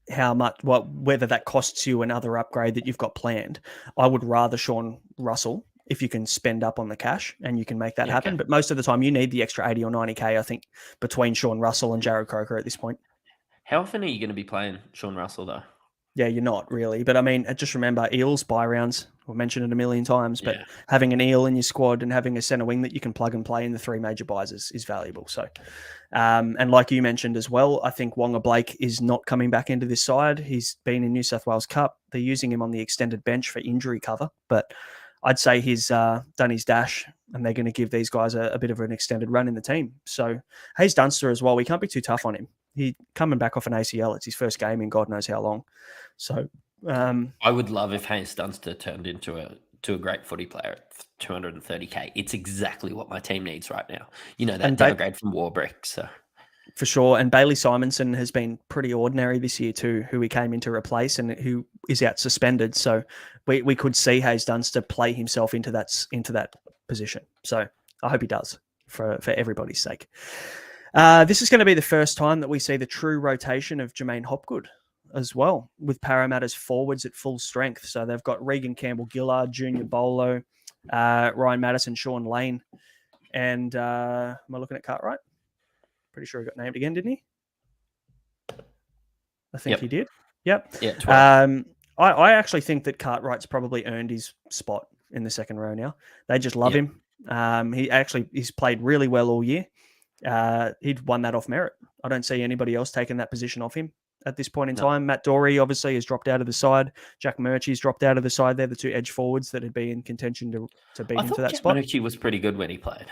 how much, whether that costs you another upgrade that you've got planned, I would rather Sean Russell if you can spend up on the cash and you can make that happen. Okay. But most of the time you need the extra 80 or 90k, I think, between Sean Russell and Jared Croker at this point. How often are you going to be playing Sean Russell, though? Yeah, you're not really. But just remember, Eels buy rounds. We've mentioned it a million times, but Yeah. having an Eel in your squad and having a centre wing that you can plug and play in the three major buys is valuable. So, and like you mentioned as well, I think Wonga Blake is not coming back into this side. He's been in New South Wales Cup. They're using him on the extended bench for injury cover, but I'd say he's done his dash and they're going to give these guys a bit of an extended run in the team. So Hayes Dunster as well, we can't be too tough on him. He coming back off an ACL. It's his first game in God knows how long. So I would love if Hayes Dunster turned into a great footy player at 230k. It's exactly what my team needs right now. That downgrade from Warbrick. So for sure. And Bailey Simonson has been pretty ordinary this year too, who he came in to replace and who is out suspended. So we could see Hayes Dunster play himself into that position. So I hope he does for everybody's sake. This is going to be the first time that we see the true rotation of Jermaine Hopgood as well, with Parramatta's forwards at full strength. So they've got Regan Campbell-Gillard, Junior Bolo, Ryan Madison, Sean Lane, and am I looking at Cartwright? Pretty sure he got named again, didn't he? I think he did. Yep. Yeah. 12. I actually think that Cartwright's probably earned his spot in the second row now. They just love him. He's played really well all year. He'd won that off merit. I don't see anybody else taking that position off him at this point in time. Matt Dorey obviously has dropped out of the side. Jack Murchie's dropped out of the side. They're the two edge forwards that had been in contention to beat him to that Jack spot. Murchie was pretty good when he played.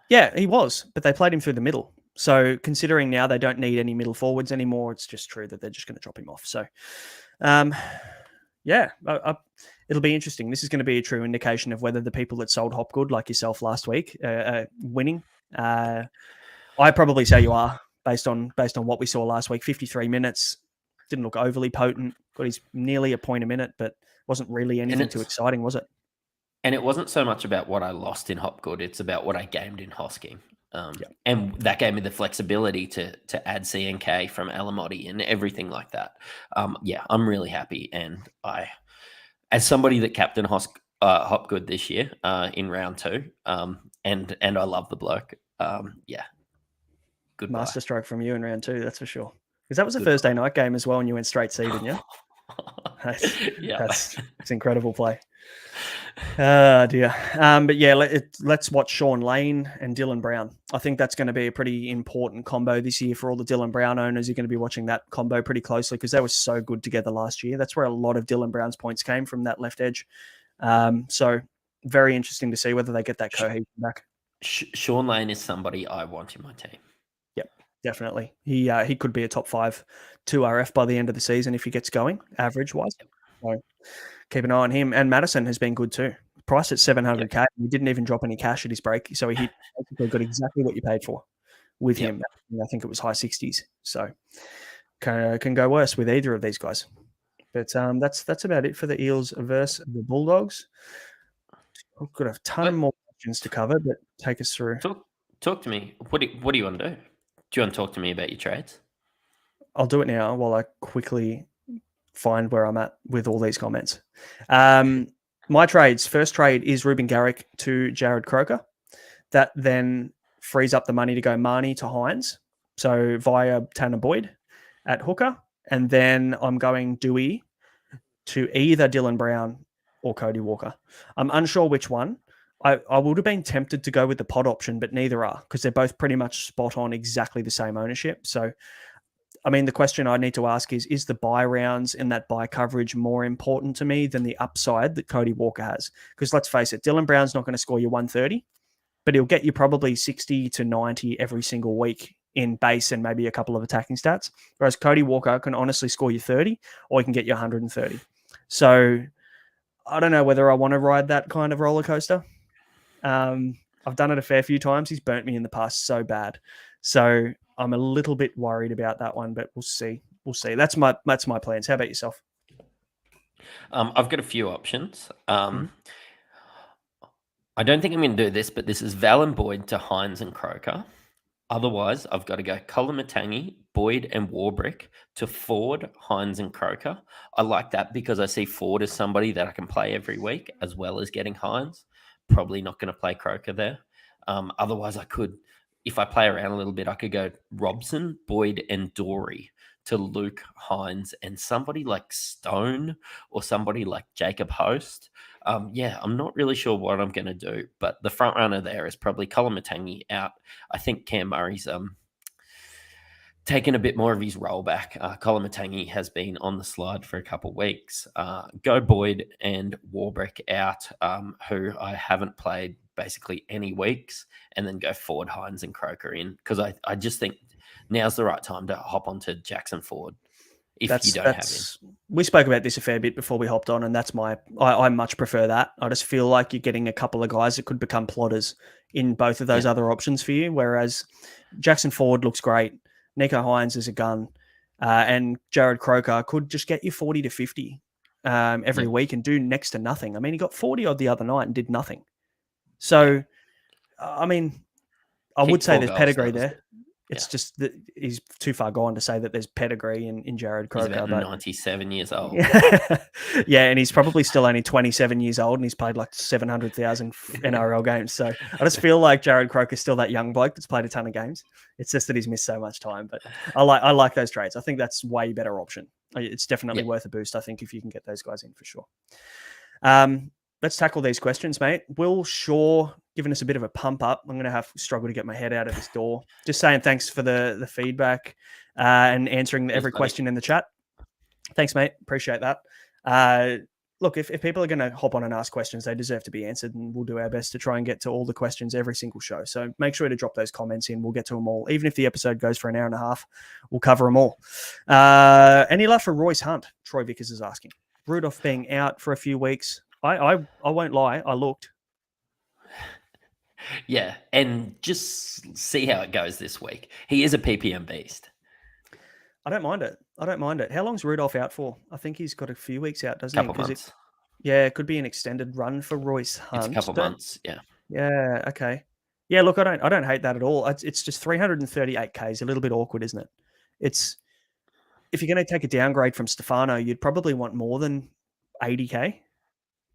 Yeah, he was, but they played him through the middle. So considering now they don't need any middle forwards anymore, it's just true that they're just going to drop him off. So, it'll be interesting. This is going to be a true indication of whether the people that sold Hopgood, like yourself last week, are winning. I probably say you are, based on what we saw last week. 53 minutes, didn't look overly potent. Got his nearly a point a minute, but wasn't really anything too exciting, was it? And it wasn't so much about what I lost in Hopgood; it's about what I gained in Hosking. And that gave me the flexibility to add CNK from Alamotti and everything like that. I'm really happy, and as somebody that captained Hopgood this year in round 2, and I love the bloke. Good masterstroke from you in round 2, that's for sure. Because that was a Thursday night game as well, and you went straight seed, didn't you? That's incredible play. Oh dear. But yeah, let's watch Sean Lane and Dylan Brown. I think that's going to be a pretty important combo this year for all the Dylan Brown owners. You're going to be watching that combo pretty closely because they were so good together last year. That's where a lot of Dylan Brown's points came from, that left edge. So very interesting to see whether they get that cohesion back. Sean Lane is somebody I want in my team. Yep, definitely. He could be a top 5 2RF by the end of the season if he gets going, average-wise. So keep an eye on him. And Madison has been good too. Priced at 700k. He didn't even drop any cash at his break. So he basically got exactly what you paid for with him. I think it was high 60s. So can go worse with either of these guys. But that's about it for the Eels versus the Bulldogs. I've got a ton more questions to cover, but take us through. Talk to me. What do you want to do? Do you want to talk to me about your trades? I'll do it now while I quickly find where I'm at with all these comments. My trades, first trade is Ruben Garrick to Jared Croker. That then frees up the money to go Marnie to Hines. So via Tanner Boyd at hooker. And then I'm going Dewey to either Dylan Brown or Cody Walker. I'm unsure which one. I would have been tempted to go with the pod option, but neither are, because they're both pretty much spot on exactly the same ownership. So, I mean, the question I need to ask is the buy rounds and that buy coverage more important to me than the upside that Cody Walker has? Because let's face it, Dylan Brown's not going to score you 130, but he'll get you probably 60 to 90 every single week in base and maybe a couple of attacking stats. Whereas Cody Walker can honestly score you 30 or he can get you 130. So I don't know whether I want to ride that kind of roller coaster. I've done it a fair few times. He's burnt me in the past so bad. So I'm a little bit worried about that one, but we'll see. We'll see. That's my plans. How about yourself? I've got a few options. I don't think I'm going to do this, but this is Val and Boyd to Hines and Croker. Otherwise, I've got to go Colin Boyd and Warbrick to Ford, Hines and Croker. I like that because I see Ford as somebody that I can play every week as well as getting Hines. Probably not going to play Croker there. Otherwise, I could, if I play around a little bit, I could go Robson, Boyd and Dory to Luke, Hines, and somebody like Stone or somebody like Jacob Host. I'm not really sure what I'm going to do, but the front runner there is probably Colin out. I think Cam Murray's taken a bit more of his role back. Colin has been on the slide for a couple of weeks. Go Boyd and Warbrick out, who I haven't played basically any weeks, and then go Ford, Hines and Croker in, because I just think now's the right time to hop onto Jackson Ford. You don't have him. We spoke about this a fair bit before we hopped on, and that's I much prefer that. I just feel like you're getting a couple of guys that could become plotters in both of those other options for you, whereas Jackson Ford looks great. Nico Hines is a gun, and Jared Croker could just get you 40 to 50 every week and do next to nothing. I mean, he got 40 odd the other night and did nothing. So, I mean, I would say there's pedigree there. It's just that he's too far gone to say that there's pedigree in Jared Croker. He's about 97 years old. Yeah, and he's probably still only 27 years old, and he's played like 700,000 NRL games. So I just feel like Jared Croker's still that young bloke that's played a ton of games. It's just that he's missed so much time. But I like those trades. I think that's way better option. It's definitely worth a boost, I think, if you can get those guys in for sure. Let's tackle these questions, mate. Will Shaw giving us a bit of a pump up. I'm going to struggle to get my head out of this door. Just saying thanks for the feedback and answering every question in the chat. Thanks, mate. Appreciate that. Look, if people are going to hop on and ask questions, they deserve to be answered, and we'll do our best to try and get to all the questions every single show. So make sure to drop those comments in. We'll get to them all. Even if the episode goes for an hour and a half, we'll cover them all. Any love for Royce Hunt? Troy Vickers is asking. Rudolph being out for a few weeks. I won't lie. I looked. Yeah, and just see how it goes this week. He is a PPM beast. I don't mind it. How long's Rudolph out for? I think he's got a few weeks out, doesn't he? Couple months. It could be an extended run for Royce Hunt. It's a couple months, yeah. Yeah, okay. Yeah, look, I don't hate that at all. It's just 338K is a little bit awkward, isn't it? It's if you're going to take a downgrade from Stefano, you'd probably want more than 80K.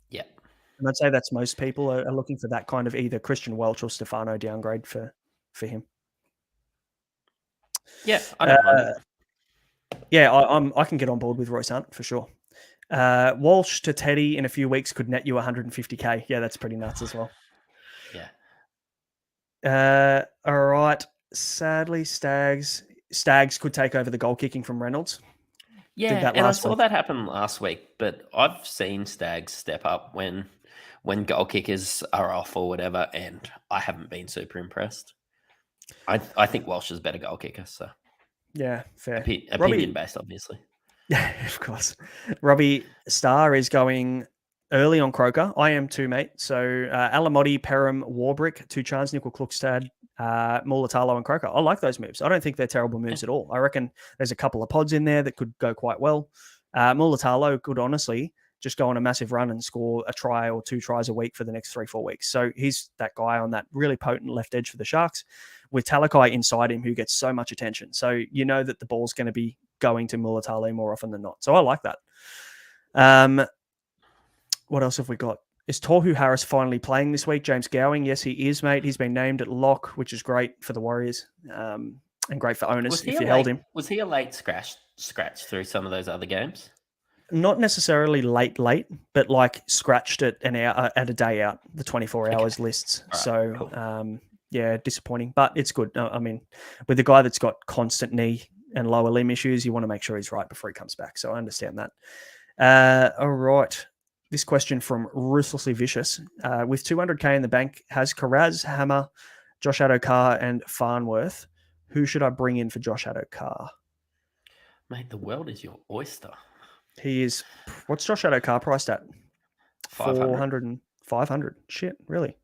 Yeah. And I'd say that's most people are looking for that kind of either Christian Welch or Stefano downgrade for him. Yeah, I don't mind it. Yeah, I can get on board with Royce Hunt for sure. Walsh to Teddy in a few weeks could net you 150K. Yeah, that's pretty nuts as well. Yeah. All right. Sadly, Stags could take over the goal kicking from Reynolds. Yeah, and I saw that happen last week, but I've seen Stags step up when goal kickers are off or whatever, and I haven't been super impressed. I think Walsh is a better goal kicker, so yeah, fair. Opinion based, obviously. Yeah, of course. Robbie Starr is going early on Croker. I am too, mate. So Alamotti, Perham, Warbrick, two chance, Nickel Klukstad, Mulatalo and Croker. I like those moves. I don't think they're terrible moves at all. I reckon there's a couple of pods in there that could go quite well. Mulatalo could honestly just go on a massive run and score a try or two tries a week for the next 3-4 weeks. So he's that guy on that really potent left edge for the Sharks with Talakai inside him who gets so much attention. So you know that the ball's going to be going to Mulatalo more often than not. So I like that. What else have we got? Is Tohu Harris finally playing this week? James Gowing, yes, he is, mate. He's been named at lock, which is great for the Warriors and great for owners if you held him. Was he a late scratch through some of those other games? Not necessarily late, but like scratched it at a day out, the 24 hours lists. Right, so, cool. Yeah, disappointing, but it's good. I mean, with a guy that's got constant knee and lower limb issues, you want to make sure he's right before he comes back. So I understand that. All right. This question from Ruthlessly Vicious. With 200K in the bank, has Karaz, Hammer, Josh Adokar, and Farnworth. Who should I bring in for Josh Adokar? Mate, the world is your oyster. He is. What's Josh Adokar priced at? 500. 500. Shit, really?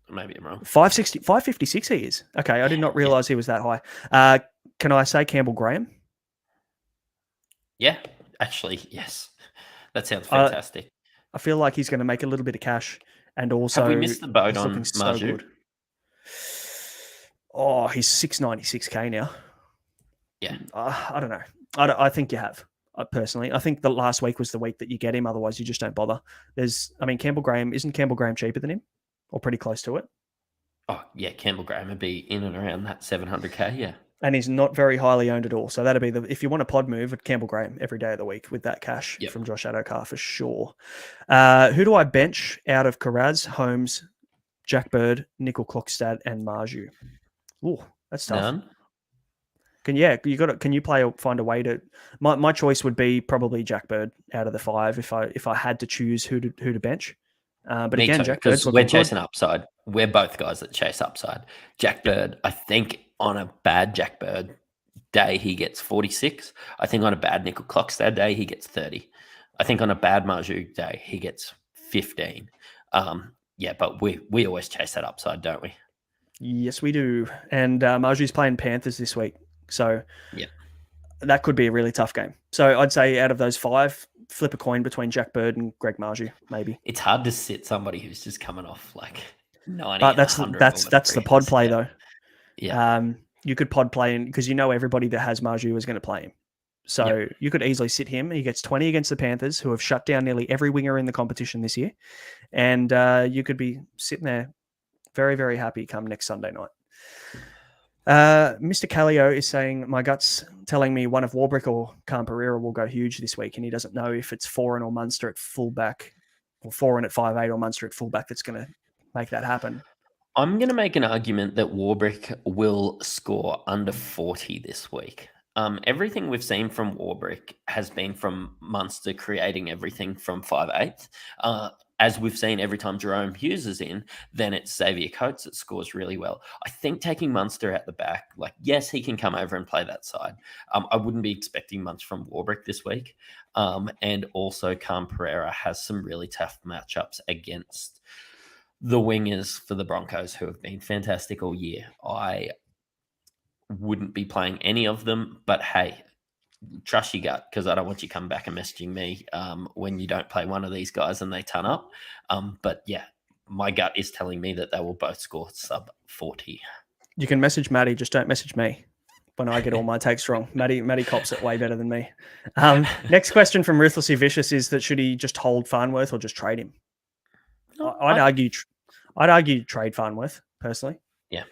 Maybe I'm wrong. 556 he is. Okay, I did not realize he was that high. Can I say Campbell Graham? Yeah, actually, yes. That sounds fantastic. I feel like he's going to make a little bit of cash, and also have we missed the boat on Marju? Oh, he's 696K now. Yeah, I don't know. I think you have. Personally, I think the last week was the week that you get him. Otherwise, you just don't bother. Campbell Graham, isn't Campbell Graham cheaper than him, or pretty close to it? Oh yeah, Campbell Graham would be in and around that 700K. Yeah. And he's not very highly owned at all. So that'd be if you want a pod move, at Campbell Graham every day of the week with that cash from Josh Adokar for sure. Who do I bench out of Karaz, Holmes, Jack Bird, Nickel Klokstad, and Marju? Oh, that's tough. None. Can you find a way to? My choice would be probably Jack Bird out of the 5 if I had to choose who to bench. But Me again, too, Jack Bird's we're chasing upside. We're both guys that chase upside. Jack Bird, I think on a bad Jack Bird day he gets 46. I think on a bad Nickel Klokstad day he gets 30. I think on a bad Marju day he gets 15. Yeah, but we always chase that upside, don't we? Yes, we do. And Marju's playing Panthers this week, so yeah, that could be a really tough game. So I'd say out of those 5, flip a coin between Jack Bird and Greg Marju, maybe. It's hard to sit somebody who's just coming off like 90. But that's the pod play though. Yeah. You could pod play because everybody that has Marju is going to play him. So you could easily sit him. He gets 20 against the Panthers, who have shut down nearly every winger in the competition this year. And you could be sitting there very, very happy come next Sunday night. Mr. Callio is saying, my gut's telling me one of Warbrick or Camperera will go huge this week, and he doesn't know if it's Foran or Munster at fullback, or Foran at 5'8" or Munster at fullback that's going to make that happen. I'm going to make an argument that Warbrick will score under 40 this week. Everything we've seen from Warbrick has been from Munster creating everything from 5'8". As we've seen every time Jerome Hughes is in, then it's Xavier Coates that scores really well. I think taking Munster at the back, yes, he can come over and play that side. I wouldn't be expecting much from Warbrick this week. And also Camperera has some really tough matchups against the wingers for the Broncos, who have been fantastic all year. I wouldn't be playing any of them, but hey, trust your gut, because I don't want you coming back and messaging me when you don't play one of these guys and they turn up. But yeah, my gut is telling me that they will both score sub 40. You can message Matty, just don't message me when I get all my takes wrong. Matty cops it way better than me. Next question from Ruthlessly Vicious is that should he just hold Farnworth or just trade him? I'd argue trade Farnworth, personally. Yeah.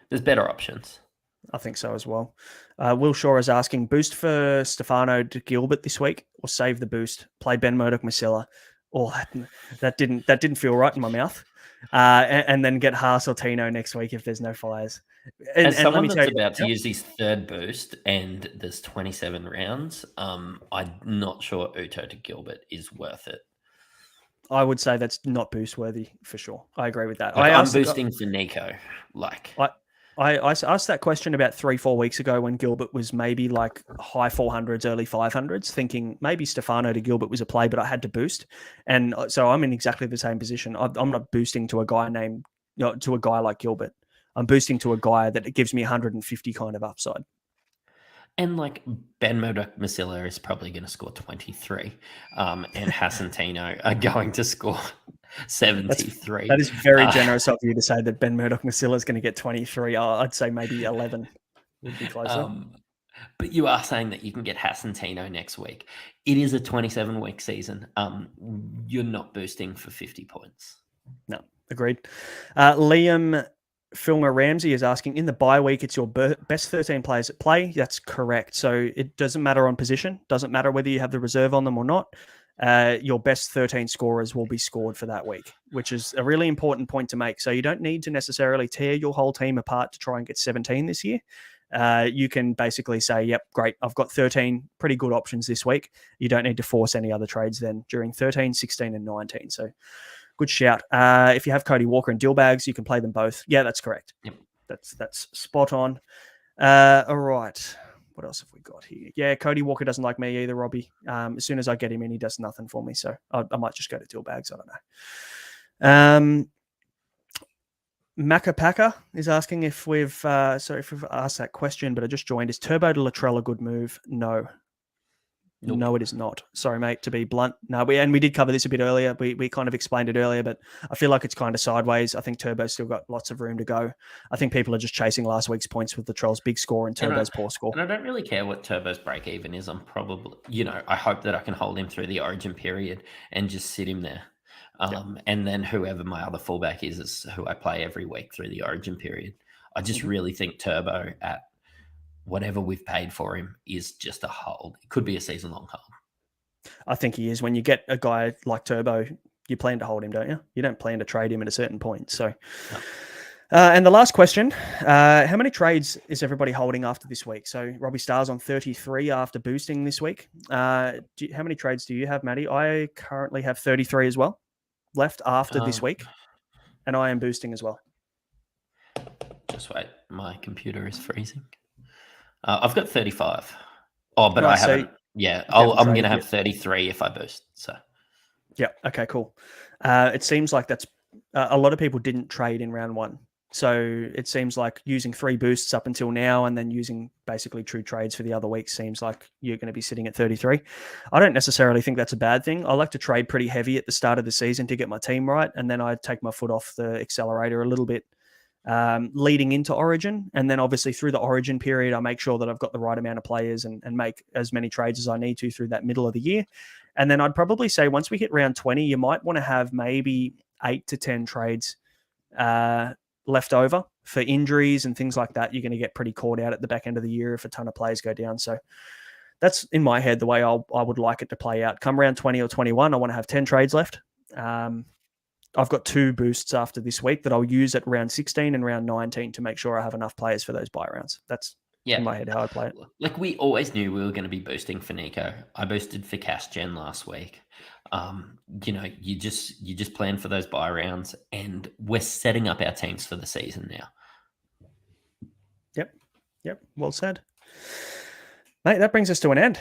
There's better options. I think so as well. Will Shaw is asking, boost for Stefano de Gilbert this week or save the boost? Play Ben Murdoch-Masila. Oh, that didn't feel right in my mouth. And then get Haas or Tino next week if there's no fires. As someone that's about to use his third boost and there's 27 rounds, I'm not sure Uto de Gilbert is worth it. I would say that's not boost worthy for sure. I agree with that. I'm boosting for Nico. I asked that question about 3-4 weeks ago when Gilbert was maybe like high 400s, early 500s, thinking maybe Stefano de Gilbert was a play, but I had to boost. And so I'm in exactly the same position. I'm not boosting to a guy like Gilbert. I'm boosting to a guy that gives me 150 kind of upside. And Ben Murdoch-Masila is probably going to score 23, and Hasantino are going to score 73. That is very generous of you to say that Ben Murdoch-Masila is going to get 23. I'd say maybe 11 would be closer. But you are saying that you can get Hasantino next week. It is a 27-week season. You're not boosting for 50 points. No, agreed. Liam Filmer Ramsey is asking, in the bye week, it's your best 13 players at play. That's correct. So it doesn't matter on position. Doesn't matter whether you have the reserve on them or not. Your best 13 scorers will be scored for that week, which is a really important point to make. So you don't need to necessarily tear your whole team apart to try and get 17 this year. You can basically say, yep, great, I've got 13 pretty good options this week. You don't need to force any other trades then during 13, 16, and 19. So good shout. If you have Cody Walker and Dillbags, you can play them both. Yeah, that's correct. Yep. That's spot on. All right. What else have we got here? Yeah, Cody Walker doesn't like me either, Robbie. As soon as I get him in, he does nothing for me. So I might just go to Dillbags. I don't know. Macapaka is asking if we've asked that question, but I just joined. Is Turbo to Latrell a good move? No. Nope. No, it is not. Sorry, mate, to be blunt. No, we did cover this a bit earlier. We kind of explained it earlier, but I feel like it's kind of sideways. I think Turbo's still got lots of room to go. I think people are just chasing last week's points with Latrell's big score and Turbo's poor score. And I don't really care what Turbo's break even is. I'm probably, I hope that I can hold him through the origin period and just sit him there. And then whoever my other fullback is who I play every week through the origin period. I just really think Turbo at whatever we've paid for him is just a hold. It could be a season-long hold. I think he is. When you get a guy like Turbo, you plan to hold him, don't you? You don't plan to trade him at a certain point. So, no. And the last question, how many trades is everybody holding after this week? So Robbie Starr's on 33 after boosting this week. How many trades do you have, Matty? I currently have 33 as well left after this week, and I am boosting as well. Just wait. My computer is freezing. I've got 35. Oh, but I haven't. I'm going to have 33 if I boost. So, yeah. Okay, cool. It seems like that's a lot of people didn't trade in round one. So it seems like using 3 boosts up until now and then using basically true trades for the other week seems like you're going to be sitting at 33. I don't necessarily think that's a bad thing. I like to trade pretty heavy at the start of the season to get my team right. And then I take my foot off the accelerator a little bit leading into Origin. And then obviously through the Origin period, I make sure that I've got the right amount of players and make as many trades as I need to through that middle of the year. And then I'd probably say once we hit round 20, you might want to have maybe 8 to 10 trades left over for injuries and things like that. You're going to get pretty caught out at the back end of the year if a ton of players go down. So that's in my head the way I would like it to play out. Come round 20 or 21, I want to have 10 trades left. I've got 2 boosts after this week that I'll use at round 16 and round 19 to make sure I have enough players for those buy rounds. That's in my head how I play it. Like we always knew we were going to be boosting for Nico. I boosted for Cash Gen last week. You just plan for those buy rounds, and we're setting up our teams for the season now. Yep. Well said. Mate, that brings us to an end.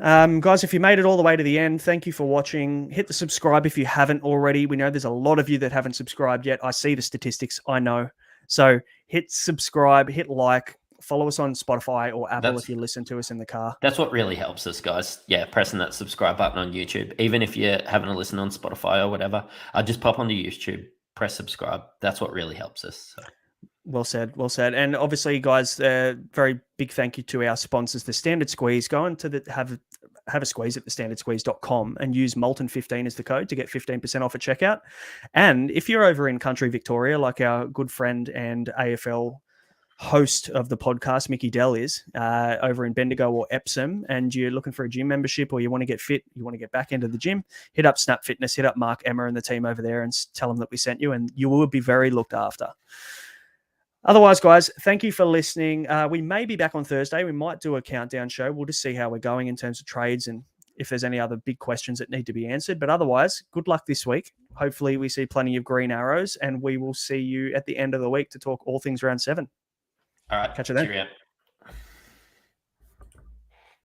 Guys, if you made it all the way to the end, thank you for watching. Hit the subscribe if you haven't already. We know there's a lot of you that haven't subscribed yet. I see the statistics. I know. So hit subscribe, hit like, follow us on Spotify or Apple if you listen to us in the car. That's what really helps us, guys. Yeah, pressing that subscribe button on YouTube. Even if you're having a listen on Spotify or whatever, just pop onto YouTube, press subscribe. That's what really helps us. So. Well said. And obviously, guys, very big thank you to our sponsors, The Standard Squeeze. Go on to have a squeeze at thestandardsqueeze.com and use Molten15 as the code to get 15% off at checkout. And if you're over in country Victoria, like our good friend and AFL host of the podcast, Mickey Dell is, over in Bendigo or Epsom, and you're looking for a gym membership or you want to get fit, you want to get back into the gym, hit up Snap Fitness, hit up Mark Emma and the team over there and tell them that we sent you, and you will be very looked after. Otherwise, guys, thank you for listening. We may be back on Thursday. We might do a countdown show. We'll just see how we're going in terms of trades and if there's any other big questions that need to be answered. But otherwise, good luck this week. Hopefully we see plenty of green arrows, and we will see you at the end of the week to talk all things round 7. All right. Catch you then. Cheerio.